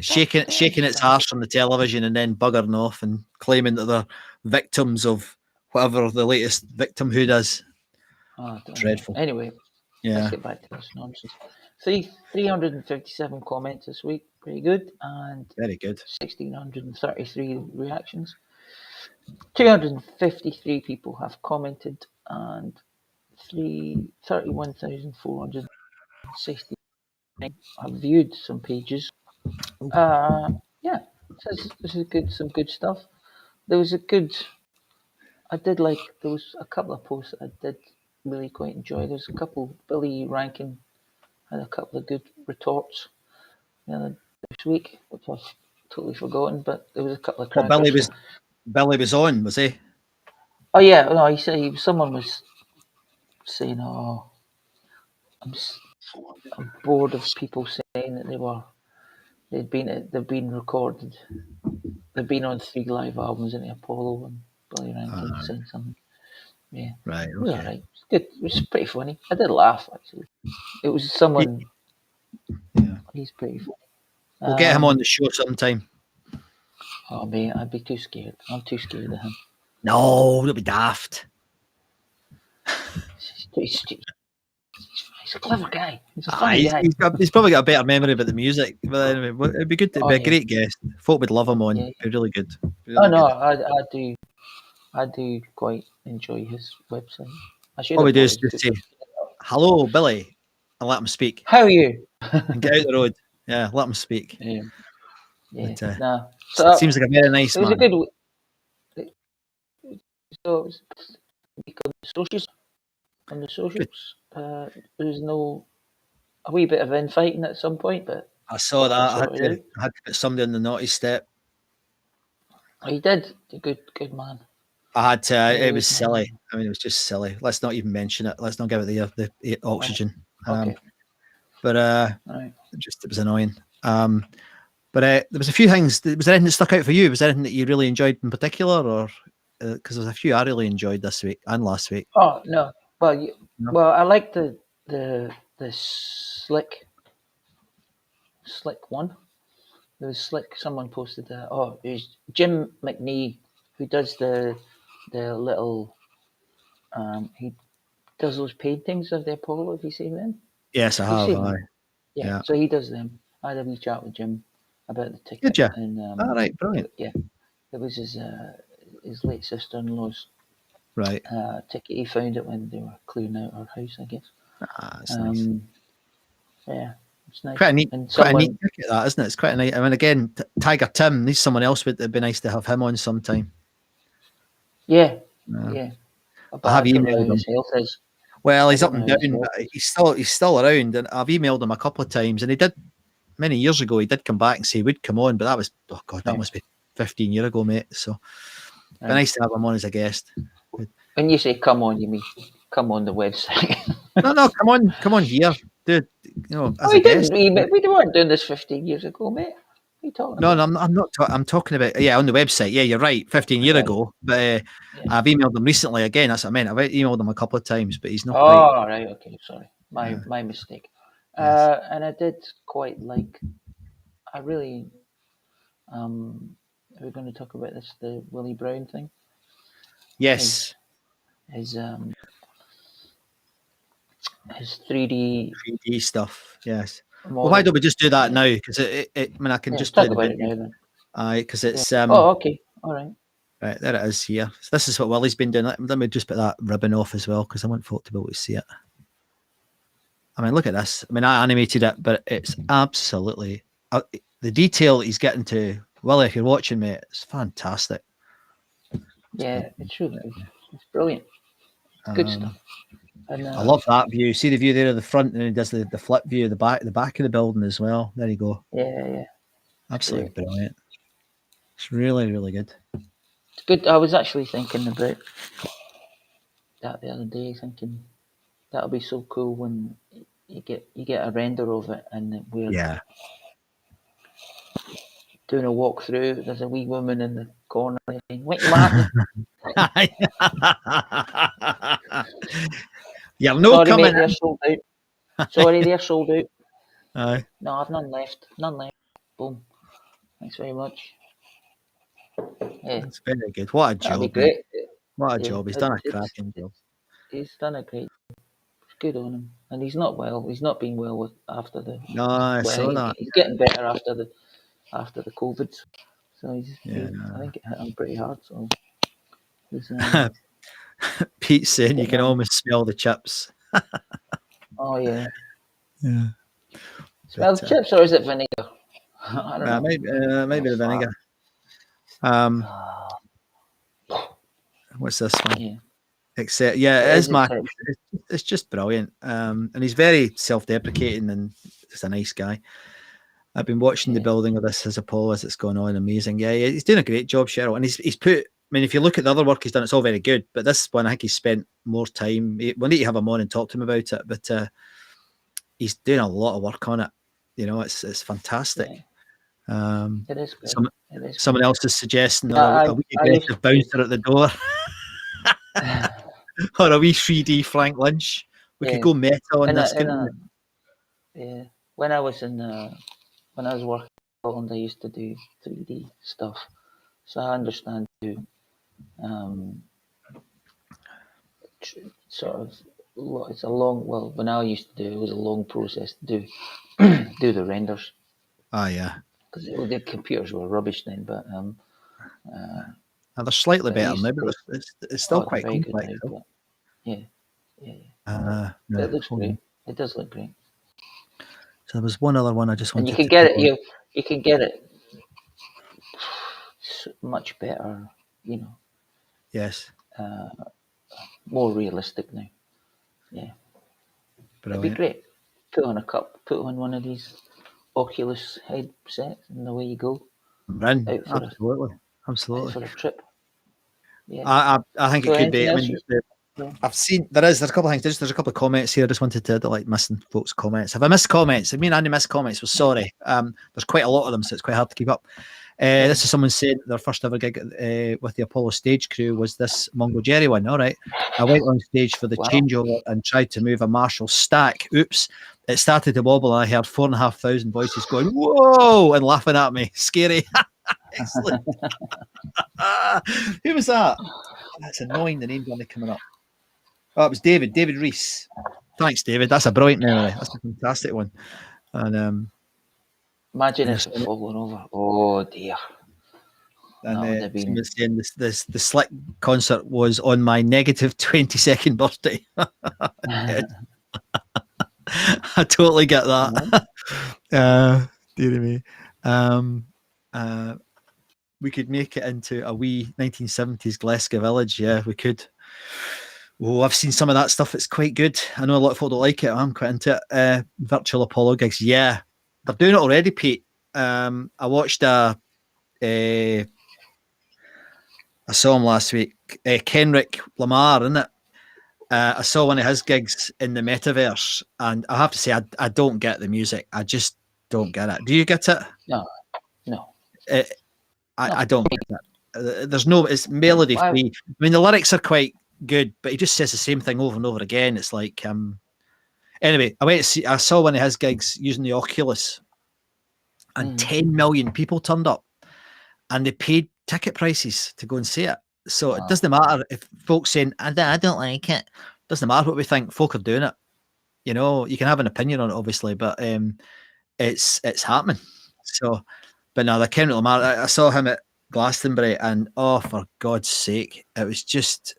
shaking don't its understand. arse on the television and then buggering off and claiming that they're victims of whatever the latest victimhood is. Oh, I don't know. Dreadful. Anyway, Yeah. let's get back to this nonsense. 357 comments this week. Pretty good. And Very good. 1,633 reactions. 253 people have commented and 31,460 have viewed some pages. Yeah, so this is good. Some good stuff. There was there was a couple of posts that I did really quite enjoy. There's a couple. Billy Rankin had a couple of good retorts this week, which I've totally forgotten. But there was a couple of What crackers. Billy was on, was he? Oh yeah, no, he said someone was saying, "Oh, I'm bored of people saying that they've been recorded, they've been on 3 live albums in the Apollo," and Billy Rankin saying something. Yeah, Right. it was Okay. alright. It's good. It was pretty funny. I did laugh actually. It was someone. Yeah. He's pretty funny. We'll get him on the show sometime. Oh mate, I'd be too scared. I'm too scared of him. No, don't be daft. He's a clever guy. He's a funny guy. He's probably got a better memory about the music. But anyway, it'd be good. It'd be a great guest. Folk would love him on. Yeah. It'd be really good. Oh no, I do quite enjoy his website. All we do is just say, "Hello, Billy," and let him speak. How are you? And get out the road. Yeah, let him speak. Yeah. But, No. So it seems like a very nice it was man. a good. So it was on the socials. On the socials, there was a wee bit of infighting at some point, but I saw that. I sorted had to put somebody on the naughty step. he did. A good man. I had to. Yeah, It was was silly. I mean, it was just silly. Let's not even mention it. Let's not give it the oxygen. okay. But Right. it was annoying. But there was a few things. Was there anything that stuck out for you? Was there anything that you really enjoyed in particular, or because there's a few I really enjoyed this week and last week? Oh no. Well, No? well, I like the slick one. There was slick. Someone posted that. Oh, it was Jim McNee who does the little. He does those paintings of the Apollo. Have you seen them? Yes, I Have you have. seen them? Yeah. Yeah. So he does them. I had a wee chat with Jim about the ticket, Did you? and All right, brilliant. yeah, it was his late sister-in-law's Right. ticket. He found it when they were clearing out our house, I guess. That's nice. Yeah, it's nice. Quite a neat, And quite a neat someone, ticket, that isn't it? It's quite a neat. I mean, again, Tiger Tim. He's someone else. It'd be nice to have him on sometime. yeah, Uh, yeah. But I have I don't know emailed how him. his health is. Well, I he's up don't know and how his down, health but is. he's still around. And I've emailed him a couple of times, and he did many years ago. He did come back and say he would come on, but that was that Right, must be 15 years ago, mate. So it'd be right. nice to have him on as a guest. When you say come on, you mean come on the website? No, come on here, dude. Oh, As a he guest. didn't. We weren't doing this 15 years ago, mate. What are you talking No, about? no, I'm not. I'm talking about on the website. Yeah, you're right. 15 years Right. ago, but Yeah. I've emailed him recently again. That's what I meant. I've emailed him a couple of times, but he's not quite. Oh, right. Okay. Sorry. My mistake. Yes. And I did quite like. I really. Are we going to talk about this? The Willie Brown thing. His Yes. his um his 3D 3D stuff. Yes. Well, why model. don't we just do that Yeah. now? Because I mean, I can Yeah. just play Talk the about it video. now then. Because Yeah. it's Oh, okay. All right. right there. It is here. So this is what Willie's been doing. Let me just put that ribbon off as well because I want folk to be able to see it. I mean, look at this. I mean, I animated it, but it's absolutely the detail he's getting to. Willie, if you're watching, mate, it's fantastic. Yeah, it's really good. It's brilliant. Good Um, stuff. And I love that view. See the view there of the front, and he does the flip view of the back of the building as well. There you go. yeah, it's Absolutely great. brilliant. It's really, really good. It's good. I was actually thinking about that the other day, thinking that'll be so cool when you get a render of it, and we're Yeah. doing a walkthrough. There's a wee woman in the corner saying, "What you want?" You're no Sorry, coming mate, they're sold out. Sorry, they're sold out. in. No, I've none left. None left. Boom. Thanks very much. Yeah, That's very good. What a that'll be job, mate. great. What a Yeah, job. He's done a cracking job. he's done a great. It's good on him, and he's not well. He's not been well after the. No, I Well, saw that. he's getting better after the COVID. So Yeah. I think it hit him pretty hard. So he's Pete's saying you getting can on. almost smell the chips. Oh yeah. Yeah. Smells But, chips or is it vinegar? I don't know. maybe the vinegar. What's this one? Yeah, Except, yeah, it it is is Mac. exceptional. It's just brilliant. And he's very self-deprecating and just a nice guy. I've been watching the Yeah, building of this Apollo as it's going on. Amazing. Yeah, he's doing a great job, Cheryl. And he's put, I mean, if you look at the other work he's done, it's all very good. But this one, I think he's spent more time. We'll need to have him on and talk to him about it. But he's doing a lot of work on it. It's fantastic. yeah. It is good. It is Someone good. else is suggesting Yeah, a wee I used aggressive bouncer at the door or a wee 3D Frank Lynch. We could yeah, go meta on in a, this, in couldn't we? a, yeah. When I was when I was working in Scotland, I used to do 3D stuff, so I understand too. Sort of, it's a long. Well, when I used to do it was a long process to do do the renders Oh, yeah. because the computers were rubbish then. They're slightly But it better used now, to but take. it's still Oh, they're quite very good complex. now, but yeah, yeah, yeah. But No, it looks hold on. great. It does look great, So there was one other one I just and you wanted can to get put it. on. You can get it much better. Yes, More realistic now. Yeah, it'd be brilliant. great. Put on a cup. Put on one of these Oculus headsets, and away you go. Rin, Out for absolutely, out absolutely. for a trip. Yeah. I think So it could anything be. I else mean, yeah. I've seen there's a couple of things. There's a couple of comments here. I just wanted to like missing folks' comments. If I missed comments, I mean, I only missed comments. Well, sorry. There's quite a lot of them, so it's quite hard to keep up. This is someone saying their first ever gig with the Apollo stage crew was this Mongo Jerry one. All right, I went on stage for the changeover and tried to move a Marshall stack. Oops, it started to wobble, and I heard 4,500 voices going "Whoa" and laughing at me. Scary. Excellent. Who was that? That's annoying. The name's only coming up. Oh, it was David Rees. Thanks, David. That's a brilliant memory. That's a fantastic one. And imagine if it fallen over. Oh dear. And someone saying the Slick concert was on my negative 22nd birthday. I totally get that. Dear me. We could make it into a wee 1970s Glasgow village. Yeah, we could. Oh, I've seen some of that stuff. It's quite good. I know a lot of people don't like it. I'm quite into it. Virtual Apollo gigs. Yeah, they're doing it already, Pete. I watched I saw him last week. Kendrick Lamar, isn't it? I saw one of his gigs in the metaverse, and I have to say, I don't get the music. I just don't get it. Do you get it? No. I don't get it. There's no, it's melody free. I mean, the lyrics are quite good, but he just says the same thing over and over again. It's like, anyway, I saw one of his gigs using the Oculus, and 10 million people turned up, and they paid ticket prices to go and see it. So it doesn't matter if folks saying, I don't like it. Doesn't matter what we think. Folk are doing it. You know, you can have an opinion on it, obviously, but it's happening. So, but no, the Kendrick Lamar, I saw him at Glastonbury, and oh, for God's sake, it was just,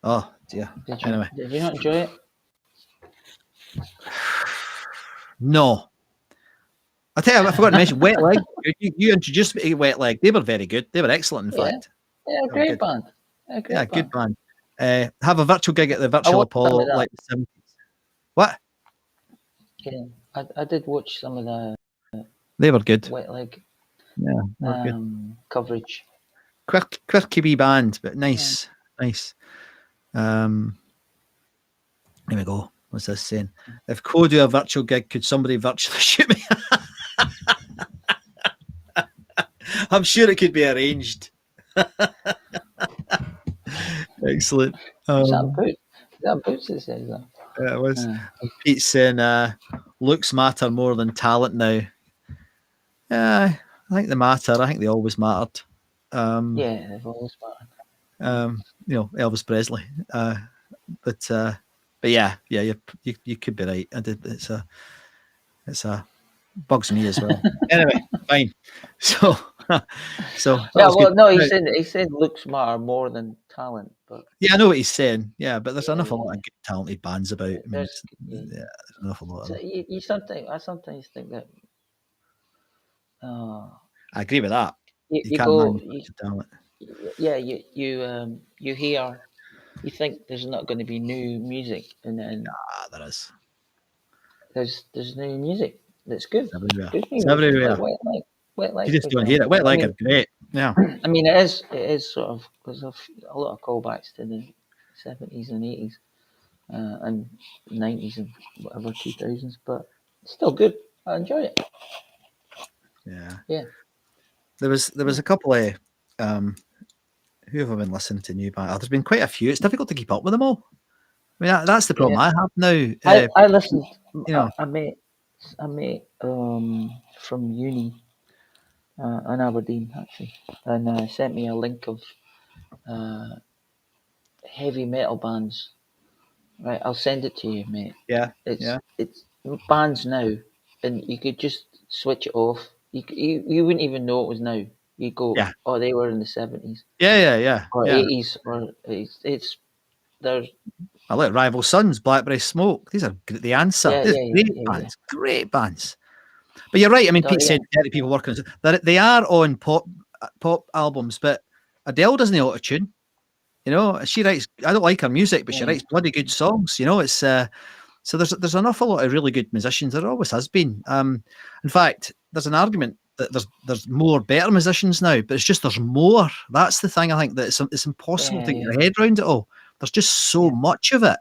oh dear. Anyway, did you not enjoy it? No. I tell you, I forgot to mention Wet Leg. You introduced me to Wet Leg. They were very good. They were excellent, in fact. Yeah, great band. Good band. Have a virtual gig at the Virtual Apollo like the 70s. What? Yeah, I did watch some of the. They were good. Wet Leg. Yeah, good. Coverage. Quirky wee band, but nice. Nice. Here we go. What's this saying? If Co do a virtual gig, could somebody virtually shoot me? I'm sure it could be arranged. Excellent. Is that Boots that says that? Yeah, it was. Pete's saying looks matter more than talent now. Yeah, I think they matter. I think they always mattered. Yeah, they've always mattered. You know, Elvis Presley. But yeah, you could be right. It's a bugs me as well. Anyway, fine. So yeah, well, no, he said looks matter more than talent, but yeah, I know what he's saying. Yeah, but there's an awful lot of good, talented bands about. I mean, there's an awful lot. I sometimes think that. I agree with that. You can't go, talent. Yeah, you hear, you think there's not going to be new music, and then there is. There's new music that's good. It's everywhere. Wet Leg. You just don't hear it. Wet Leg are great. Yeah. I mean, it is sort of, there's a lot of callbacks to the 70s and 80s and 90s and whatever 2000s, but it's still good. I enjoy it. Yeah. There was a couple of who have I been listening to new bands? There's been quite a few. It's difficult to keep up with them all. I mean, that's the problem I have now. I listened. You know, I met from uni in Aberdeen actually, and sent me a link of heavy metal bands. Right, I'll send it to you, mate. Yeah, it's bands now, and you could just switch it off. You wouldn't even know it was now. You go, oh, they were in the 70s. Yeah. Or 80s, or it's there's. I like Rival Sons, Blackberry Smoke. These are The Answer. Bands. Great bands. But you're right. I mean, Pete said 30 people working on it. They are on pop albums, but Adele doesn't auto-tune. You know, she writes. I don't like her music, but she writes bloody good songs. You know, it's so there's an awful lot of really good musicians. There always has been. In fact, there's an argument there's more better musicians now, but it's just there's more. That's the thing. I think that it's impossible to get your head around it all. There's just so much of it,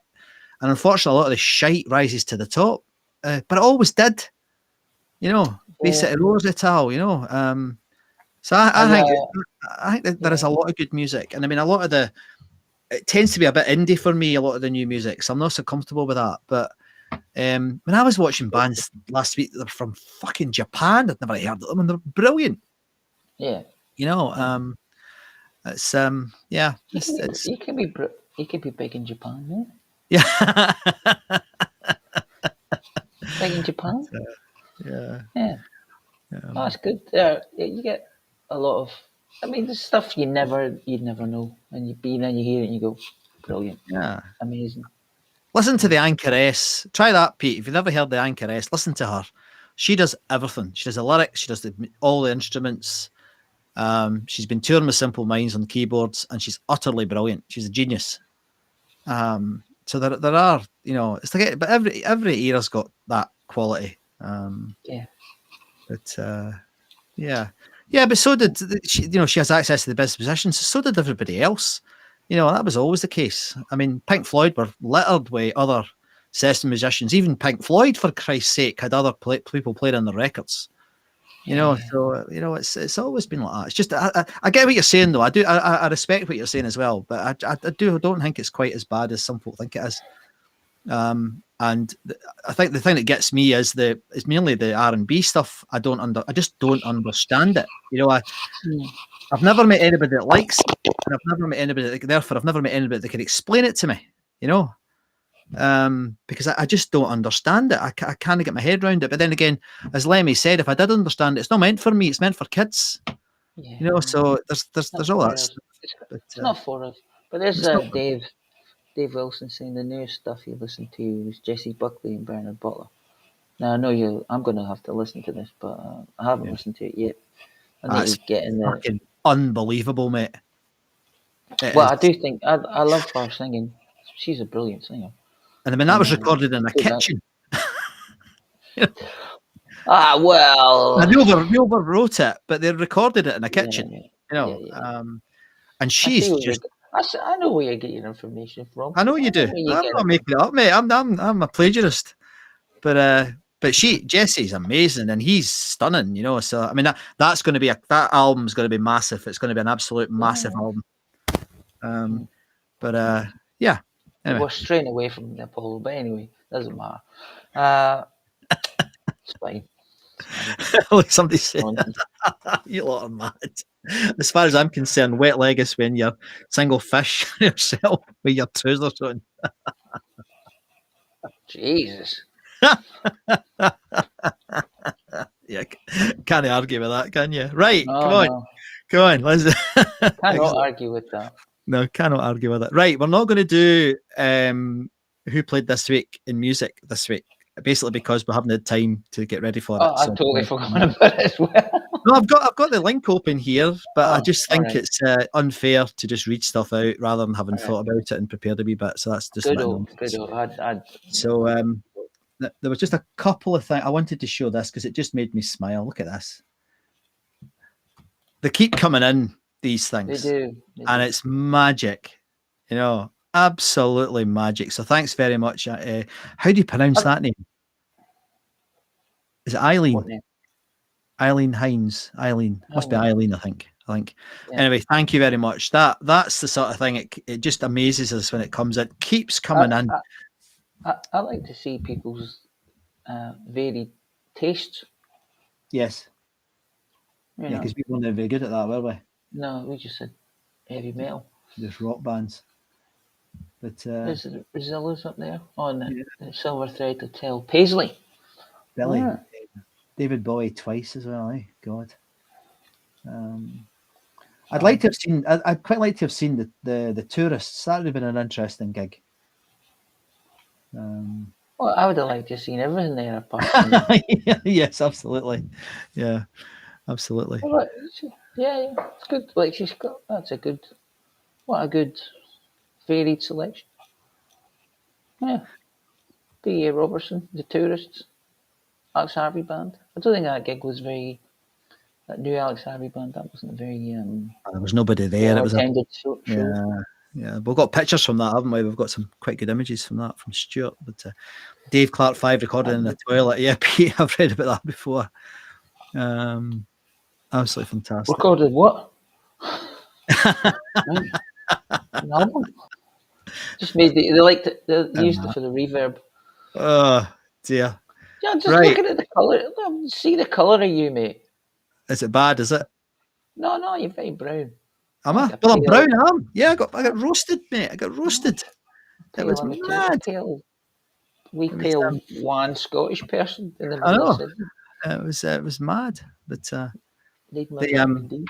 and unfortunately, a lot of the shite rises to the top. But it always did, you know. Base it rose et al. You know. So I think that there is a lot of good music, and I mean a lot of it tends to be a bit indie for me. A lot of the new music, so I'm not so comfortable with that, but. When I was watching bands last week, they're from fucking Japan. I'd never heard of them, and they're brilliant. Yeah, you know, it's yeah, you can be big in Japan, man. yeah, Big in Japan. yeah. Yeah, oh, that's good. You get a lot of. I mean, there's stuff you'd never know, and then you hear it and you go, brilliant, Yeah. amazing. Listen to the Anchoress. Try that, Pete. If you've never heard the Anchoress, listen to her. She does everything. She does the lyrics. She does all the instruments. She's been touring with Simple Minds on keyboards, and she's utterly brilliant. She's a genius. So there are, you know, it's like, but every era's got that quality. Yeah. But yeah. But so did she. You know, she has access to the best musicians. So did everybody else. You know, that was always the case. I mean, Pink Floyd were littered with other session musicians. Even Pink Floyd, for Christ's sake, had other people playing on the records. You know, so you know, it's always been like that. It's just I get what you're saying, though. I respect what you're saying as well, but I don't think it's quite as bad as some folk think it is. And I think the thing that gets me is mainly the R&B stuff. I just don't understand it. You know, I've never met anybody that likes it, and I've never met anybody that can explain it to me. You know, because I just don't understand it. I can't get my head around it. But then again, as Lemmy said, if I did understand it, it's not meant for me. It's meant for kids. Yeah. You know, so there's all that stuff. But, it's not for us. But there's Dave Wilson saying the newest stuff he listened to was Jesse Buckley and Bernard Butler. Now I know I'm going to have to listen to this, but I haven't listened to it yet. I need to get in there. Fucking unbelievable, mate. I do think I love her singing. She's a brilliant singer. And I mean, that was recorded in a kitchen. Well. And they overwrote it, but they recorded it in a kitchen. Yeah. You know, and she's just. I know where you get your information from. I know you do. I'm not making it up, mate. I'm a plagiarist. But Jesse's amazing and he's stunning, you know. So I mean that's going to be that album's going to be massive. It's going to be an absolute massive album. But yeah. Anyway. We're straying away from the Apollo, but anyway, doesn't matter. It's fine. Like somebody said, you lot are mad. As far as I'm concerned, wet leg is when you're single fish yourself with your trousers on. Jesus. Yeah, can't argue with that, can you? Right, come on, let's. Cannot argue with that. No, cannot argue with it. Right, we're not going to do who played this week in music this week, basically because we haven't had time to get ready for it. I totally forgot about it as well. No, I've got the link open here, but I just think it's unfair to just read stuff out rather than having thought about it and prepared a wee bit. So that's just good old. So there was just a couple of things I wanted to show this because it just made me smile. Look at this. They keep coming in, these things. They do. And it's magic, you know, absolutely magic. So thanks very much. How do you pronounce that name? Is it Eileen? Eileen Hines. Eileen. Must be Eileen, I think. Yeah. Anyway, thank you very much. That's the sort of thing. It just amazes us when it comes in. Keeps coming in. I like to see people's varied tastes. Yes. Yeah, because we weren't very good at that, were we? No, we just said heavy metal. Just rock bands. But there's Brazilians up there on the Silver Thread Hotel. Paisley. Billy. David Bowie twice as well, eh? God. I'd like to have seen. I'd quite like to have seen the Tourists. That would have been an interesting gig. Well, I would have liked to have seen everything there apart from yes, absolutely. Yeah, absolutely. Well, yeah, it's good. Like she's got. What a good varied selection. Yeah. B.A. Robertson, the Tourists, Alex Harvey Band. I don't think that gig was very that new Alex Harvey band. That wasn't a very There was nobody there. It was attended show. yeah. We've got pictures from that, haven't we? We've got some quite good images from that from Stuart. But Dave Clark 5 recorded in the toilet. Yeah, Pete, I've read about that before. Absolutely fantastic. Recorded what? An album. Just made they liked it. They used it for the reverb. Oh dear. Yeah, just looking at the colour. See the colour of you, mate. Is it bad? Is it? No, you're very brown. Am I? Well, I'm brown. I am. Yeah, I got roasted, mate. I got roasted. It was mad. Pale wan Scottish person in the I middle know. of Sydney. It was mad. But indeed.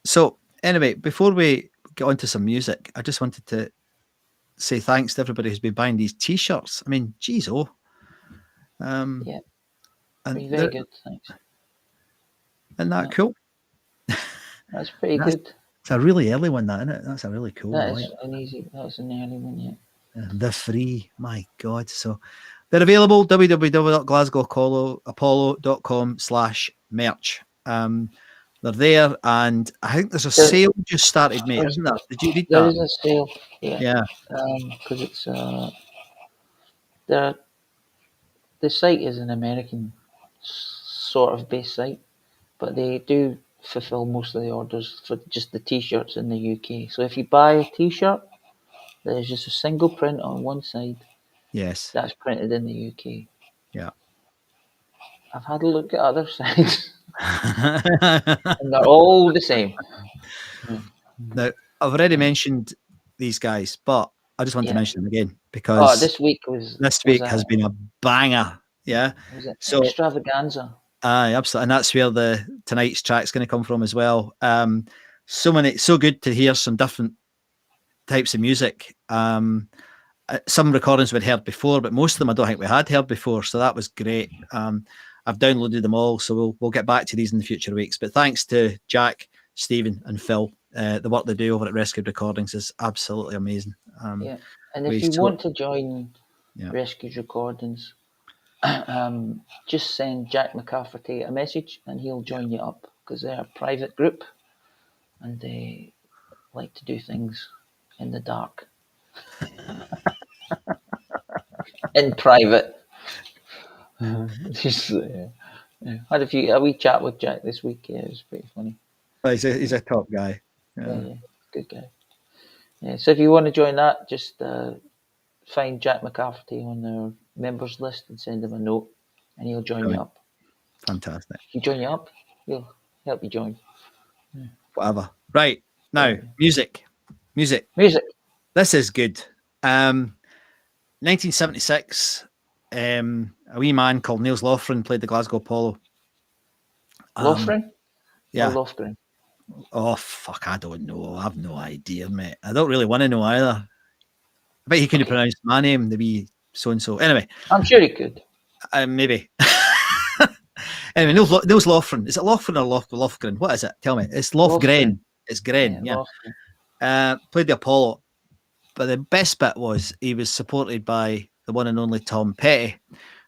So anyway, before we get on to some music, I just wanted to say thanks to everybody who's been buying these T-shirts. I mean, geez, yeah, and very good. Thanks. Isn't that cool? That's pretty good. It's a really early one, that, isn't it? That's a really cool one. That's an early one, yeah. The free, my God. So they're available, www.glasgowapollo.com/merch. They're there, and I think there's a sale just started, mate, isn't there? Did you read that? There is a sale, yeah. Because it's the site is an American sort of based site, but they do fulfill most of the orders for just the T-shirts in the UK. So if you buy a T-shirt, there's just a single print on one side. Yes. That's printed in the UK. Yeah. I've had a look at other sites. And they're all the same. Now, I've already mentioned these guys, but I just want to mention them again because this week has been a banger. Yeah. So extravaganza. Absolutely. And that's where tonight's track's going to come from as well. So good to hear some different types of music. Some recordings we'd heard before, but most of them I don't think we had heard before. So that was great. I've downloaded them all, so we'll get back to these in the future weeks. But thanks to Jack, Stephen, and Phil. The work they do over at Rescued Recordings is absolutely amazing. And if you want to join Rescued Recordings, just send Jack McCafferty a message and he'll join you up, because they're a private group and they like to do things in the dark. In private. Just, had a wee chat with Jack this week. Yeah, it was pretty funny. He's a top guy. Yeah, good guy. Yeah, so if you want to join that, just find Jack McCafferty on their members list and send him a note, and he'll join you up. Fantastic. If he join you up, he'll help you join. Yeah. Whatever. Right now, music. This is good. 1976. A wee man called Niels Lofgren played the Glasgow Apollo. Lofgren? Yeah. Lofgren. Oh, fuck, I don't know. I have no idea, mate. I don't really want to know either. I bet he couldn't pronounce my name, the wee so-and-so. Anyway. I'm sure he could. Maybe. Anyway, Niels Lofgren. Is it Lofgren or Lofgren? What is it? Tell me. It's Lofgren. It's Gren, yeah. Played the Apollo. But the best bit was he was supported by the one and only Tom Petty,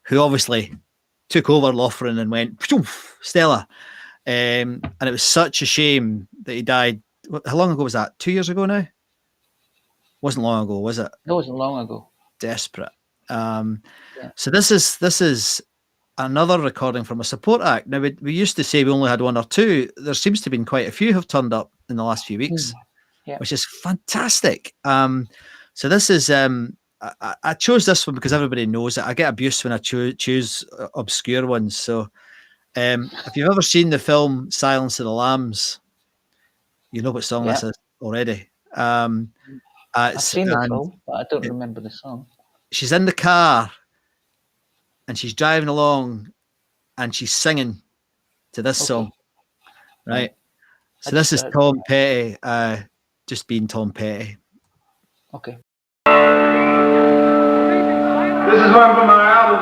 who obviously took over Lofgren and went, Stella. And it was such a shame that he died. How long ago was that? 2 years ago now? Wasn't long ago, was it? It wasn't long ago. Desperate. So this is another recording from a support act. Now, we used to say we only had one or two. There seems to have been quite a few have turned up in the last few weeks, which is fantastic. So this is... I chose this one because everybody knows it. I get abuse when I choose obscure ones. So if you've ever seen the film Silence of the Lambs, you know what song this is already. I've seen the film, but I don't remember the song. She's in the car and she's driving along and she's singing to this song, right? So this is Tom Petty, just being Tom Petty. Okay. This is one from our album.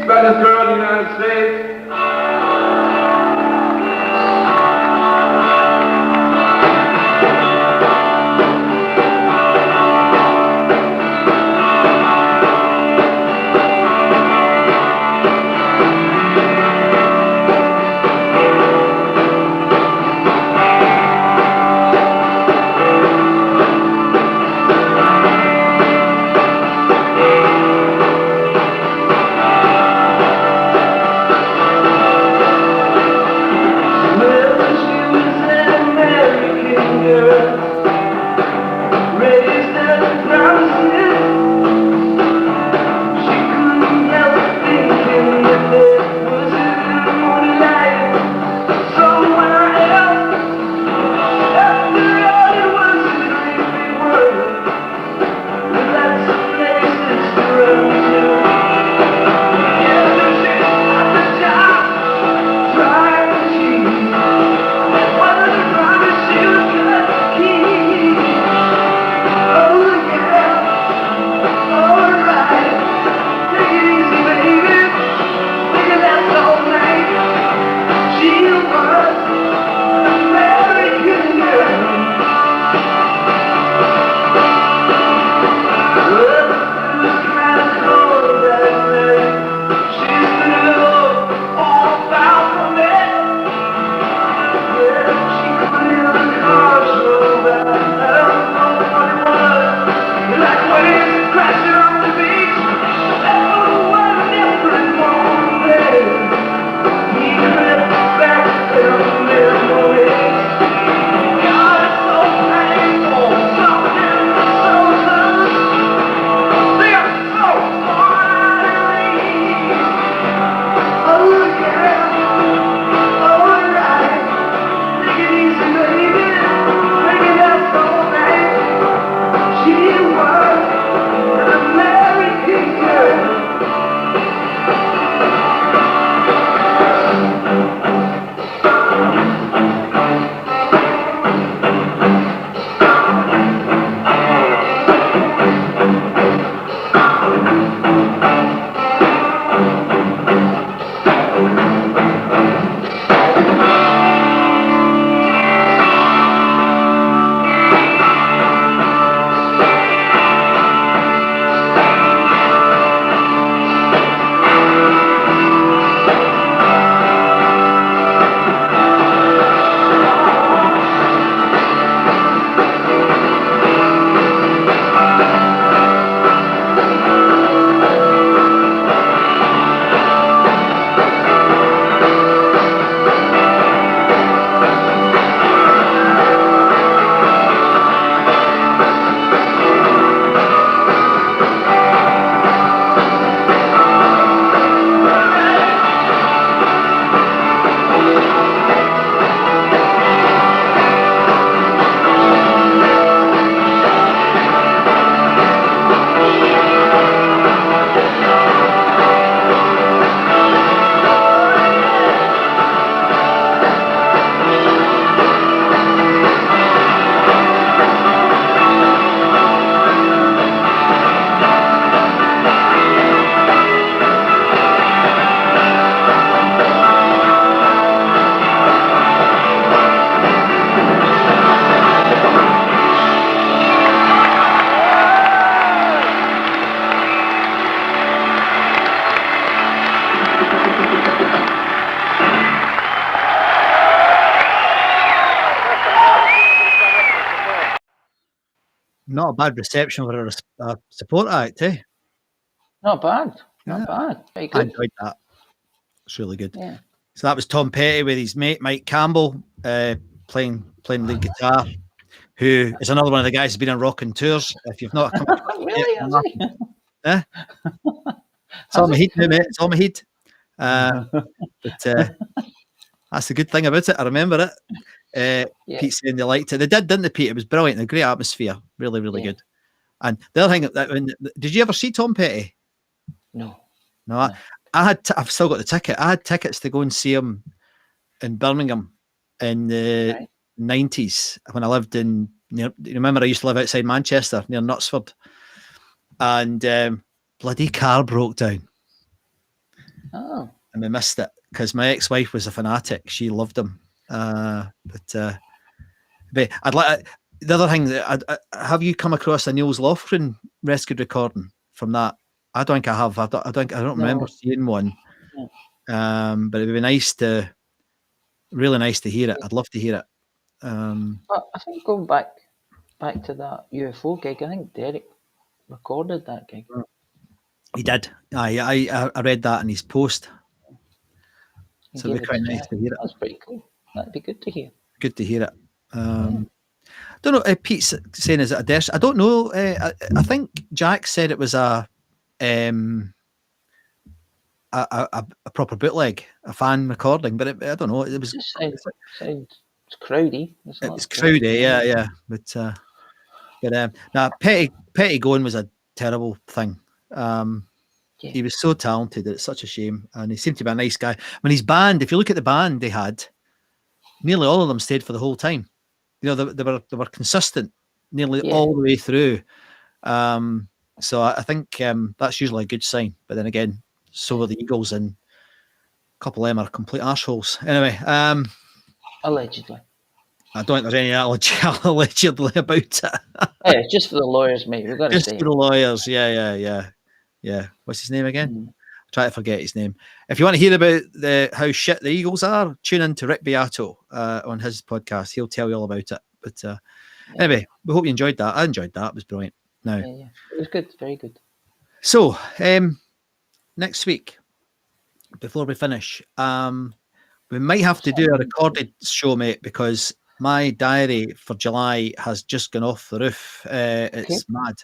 Baddest girl in the United States. Not a bad reception for a support act, eh? Not bad. Yeah. Not bad. Very I good. enjoyed that. It's really good. Yeah. So that was Tom Petty with his mate Mike Campbell playing lead guitar, who is another one of the guys who's been on rocking tours. If you've not come across Really? Has he? eh? It's on my head now, mate. It's on my head. But that's the good thing about it. I remember it. Yeah. Pete saying they liked it. They did, didn't they, Pete? It was brilliant. A great atmosphere. Really, really Yeah. good. And the other thing, did you ever see Tom Petty? No. No, I've still got the ticket. I had tickets to go and see him in Birmingham in the 90s when I lived you remember I used to live outside Manchester near Knutsford, and bloody car broke down. Oh. And we missed it because my ex-wife was a fanatic. She loved him. But I'd like the other thing that have you come across a Niels Lofgren rescued recording from that? I don't think I have. I don't remember seeing one. No. But it'd be really nice to hear it. I'd love to hear it. I think going back to that UFO gig, I think Derek recorded that gig. He did. I read that in his post. He So it'd be gave quite it a nice try. to hear it. That's pretty cool. That'd be good to hear. Good to hear it. Don't know. Pete's saying is it a desk? I don't know. I think Jack said it was a proper bootleg, a fan recording, but I don't know. It was. Sounds crowdy. It was crowdy, yeah. But now Petty going was a terrible thing. He was so talented. It's such a shame, and he seemed to be a nice guy. I mean, his band. If you look at the band they had, nearly all of them stayed for the whole time. You know, they were consistent nearly all the way through. So I think that's usually a good sign. But then again, so are the Eagles, and a couple of them are complete arseholes. Anyway, allegedly. I don't think there's any allegedly about it. Yeah, just for the lawyers, mate. We've got to just say for the lawyers. Yeah. What's his name again? I try to forget his name. If you want to hear about how shit the Eagles are, tune in to Rick Beato on his podcast. He'll tell you all about it. But anyway, we hope you enjoyed that. I enjoyed that. It was brilliant. Now, it was good. Very good. So next week, before we finish, we might have to do a recorded show, mate, because my diary for July has just gone off the roof. It's mad.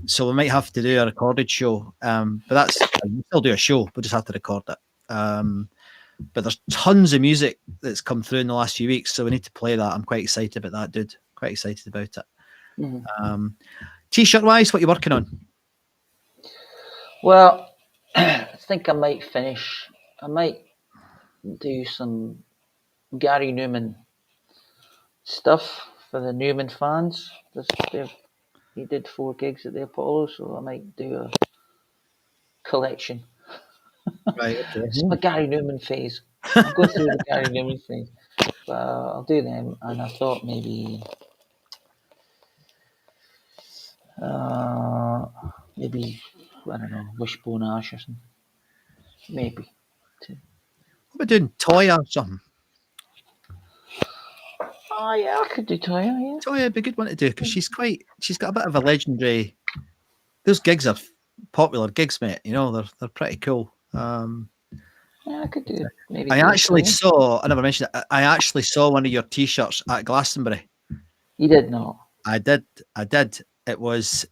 So we might have to do a recorded show. But we'll still do a show. We'll just have to record it. But there's tons of music that's come through in the last few weeks, so we need to play that. I'm quite excited about that, dude. Quite excited about it. T-shirt wise, what are you working on? Well, I think I might do some Gary Newman stuff for the Newman fans. He did 4 gigs at the Apollo, so I might do a collection. Right, okay. It's my Gary Newman phase. I'll go through the Gary Newman phase. But I'll do them, and I thought maybe I don't know, Wishbone Ash or something. Maybe. What about doing Toya or something? Oh yeah, I could do Toya. Yeah, Toya would be a good one to do because she's got a bit of a legendary. Those gigs are popular gigs, mate. You know, they're pretty cool. Yeah, I could do it. Maybe. I never mentioned it. I actually saw one of your T-shirts at Glastonbury. You did not. I did. It was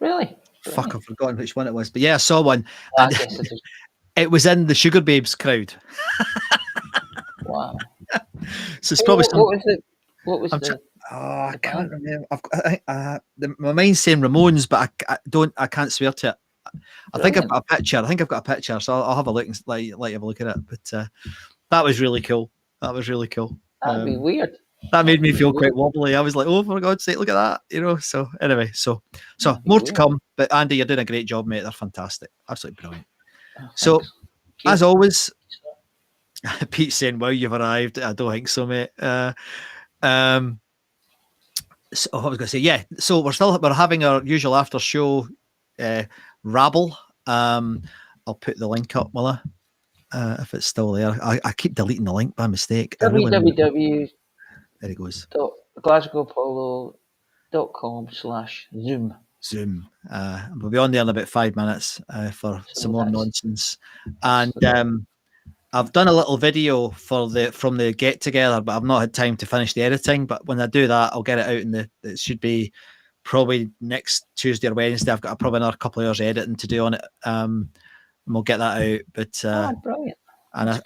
really. Fuck, I've forgotten which one it was, but yeah, I saw one. I guess it was in the Sugar Babes crowd. Wow. So it's probably What was the? I can't remember. My mind's saying Ramones, but I can't swear to it. I think I've got a picture. So I'll have a look and have a look at it. But that was really cool. That'd be weird. That made me feel quite wobbly. I was like, oh, for God's sake, look at that. You know, so anyway, so more to come. But Andy, you're doing a great job, mate. They're fantastic. Absolutely brilliant. So, as always, Pete's saying, wow, you've arrived. I don't think so, mate. So I was going to say, yeah. So we're having our usual after show rabble. I'll put the link up, will I? If it's still there. I keep deleting the link by mistake. www. There it goes. GlasgowApollo.com/Zoom. Zoom. We'll be on there in about 5 minutes for So some more that's- nonsense. And I've done a little video from the get together, but I've not had time to finish the editing. But when I do that, I'll get it out it should be probably next Tuesday or Wednesday. I've got probably another couple of hours editing to do on it. And we'll get that out. But brilliant. I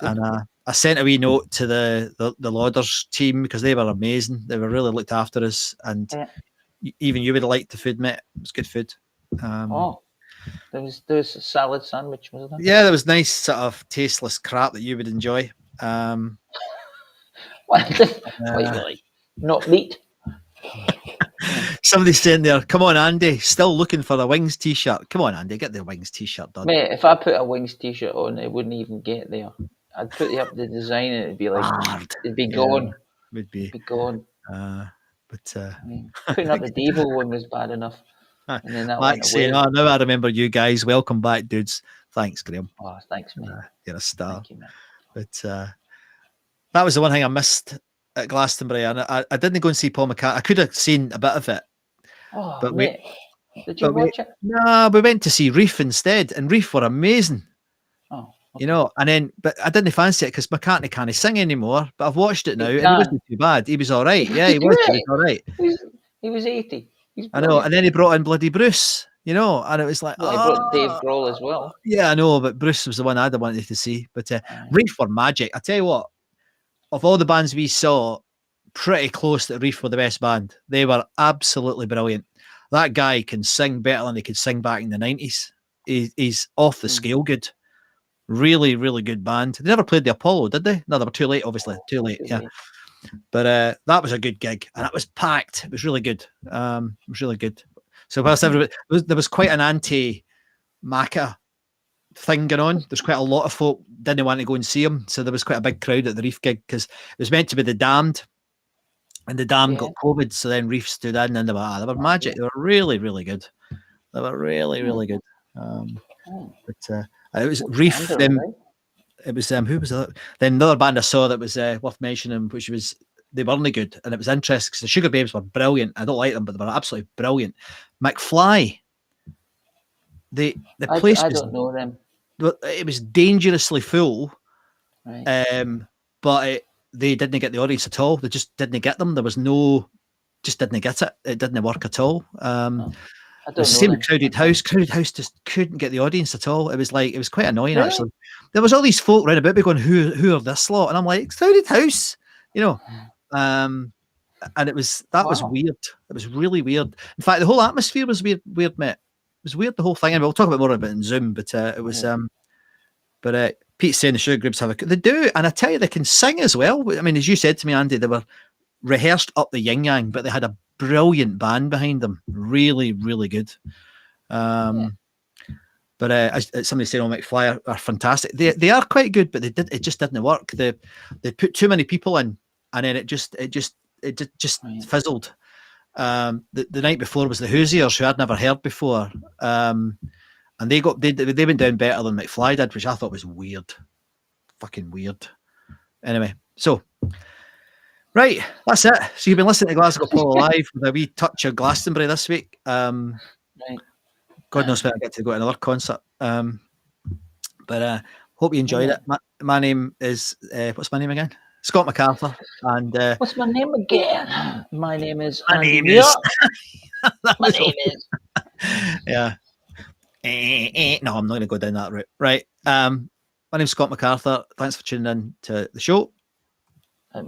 sent a wee note to the Lauders team because they were amazing. They were really looked after us, and even you would have liked the food, mate. It was good food. There was a salad sandwich, wasn't there? Yeah, there was nice sort of tasteless crap that you would enjoy. What you like? Not meat. Somebody's saying there, come on, Andy, still looking for a Wings t-shirt. Come on, Andy, get the Wings t-shirt done. Mate, if I put a Wings t-shirt on, it wouldn't even get there. I'd put up the design and it'd be like, it'd be gone. Would be. It'd be gone. But putting up the Devo one was bad enough. And then that Mike saying, now I remember you guys. Welcome back, dudes. Thanks, Graham. Oh, thanks, mate. You're a star. Thank you, man. But that was the one thing I missed at Glastonbury, and I didn't go and see Paul McCartney. I could have seen a bit of it. Oh, but mate. Did you watch it? No, we went to see Reef instead, and Reef were amazing. Oh, okay. You know, but I didn't fancy it because McCartney can't sing anymore. But I've watched it now, and he wasn't too bad. He was all right. Yeah, he was all right. He was 80. I know, and then he brought in bloody Bruce, you know, and it was like, he brought Dave Grohl as well. Yeah, I know, but Bruce was the one I'd wanted to see. But Reef were magic. I tell you what, of all the bands we saw, pretty close that Reef were the best band. They were absolutely brilliant. That guy can sing better than he could sing back in the 90s. He's off the scale good. Really, really good band. They never played the Apollo, did they? No, they were too late, obviously. Too late. But that was a good gig, and it was packed. It was really good. It was really good. So whilst everybody, there was quite an anti-Macca thing going on. There's quite a lot of folk didn't want to go and see him, so there was quite a big crowd at the Reef gig because it was meant to be the Damned, and the Damned got COVID, so then Reef stood in, and they were magic. They were really, really good. They were really, really good. But it was Reef. Then it was who was that? Then another band I saw that was worth mentioning, which was they were really good, and it was interesting because the Sugar Babes were brilliant. I don't like them, but they were absolutely brilliant. McFly. The place I don't know them. It was dangerously full, right. But they didn't get the audience at all. They just didn't get them. There was just didn't get it. It didn't work at all. The same with Crowded House. Crowded House just couldn't get the audience at all. It was quite annoying actually. There was all these folk round about me going, "Who are this lot?" And I'm like, "Crowded House," you know. And it was was weird. It was really weird. In fact, the whole atmosphere was weird, mate. It was weird, the whole thing. And we'll talk about more about it in Zoom, but it was. But Pete's saying the Sugar Groups they do, and I tell you, they can sing as well. I mean, as you said to me, Andy, they were rehearsed up the yin yang, but they had a brilliant band behind them. Really, really good. But as somebody said, McFly are fantastic. They are quite good, but it just didn't work. They put too many people in, and then it just fizzled. The night before was the Hoosiers, who I'd never heard before, and they went down better than McFly did, which I thought was weird, fucking weird. Anyway, so right, that's it. So you've been listening to Glasgow Apollo live with a wee touch of Glastonbury this week. Right. God knows when I get to go to another concert. But hope you enjoyed it. My name is what's my name again? Scott MacArthur. And what's my name again? My name is. My name is. My name is. Yeah. No, I'm not going to go down that route. Right. My name's Scott MacArthur. Thanks for tuning in to the show.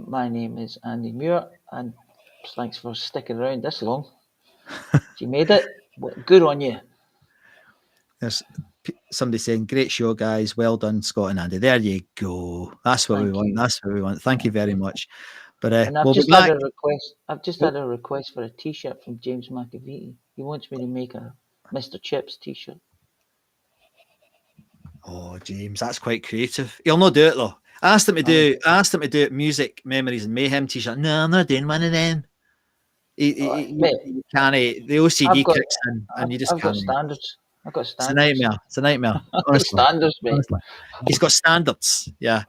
My name is Andy Muir, and thanks for sticking around this long. You made it. Good on you. There's somebody saying, "Great show, guys. Well done, Scott and Andy." There you go. That's what we want. That's what we want. Thank you very much. But and I've just had a request. I've just had a request for a T-shirt from James McAvee. He wants me to make a Mr. Chips T-shirt. Oh, James, that's quite creative. He'll not do it though. I asked him to do music, memories, and mayhem T-shirt. No, I'm not doing one of them. He can't. The OCD kicks in, and you just can't. Got standards. I've got standards. It's a nightmare. Honestly. Standards, mate. Honestly. He's got standards. Yeah,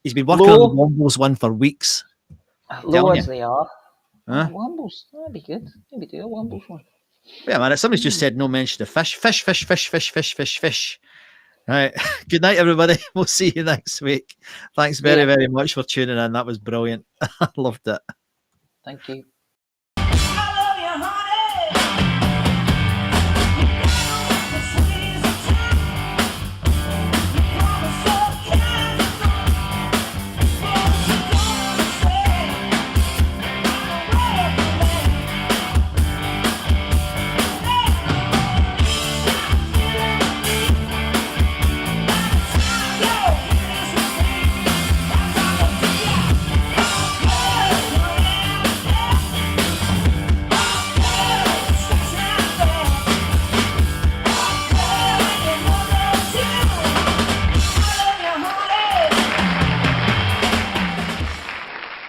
he's been working on the Wombles one for weeks. Low as they are, Huh? Wombles. That'd be good. Maybe do a Wombles one. Yeah, man. Somebody's just said no mention of fish. Fish, fish, fish, fish, fish, fish, fish. Right. Good night, everybody. We'll see you next week. Thanks very, very much for tuning in. That was brilliant. I loved it. Thank you.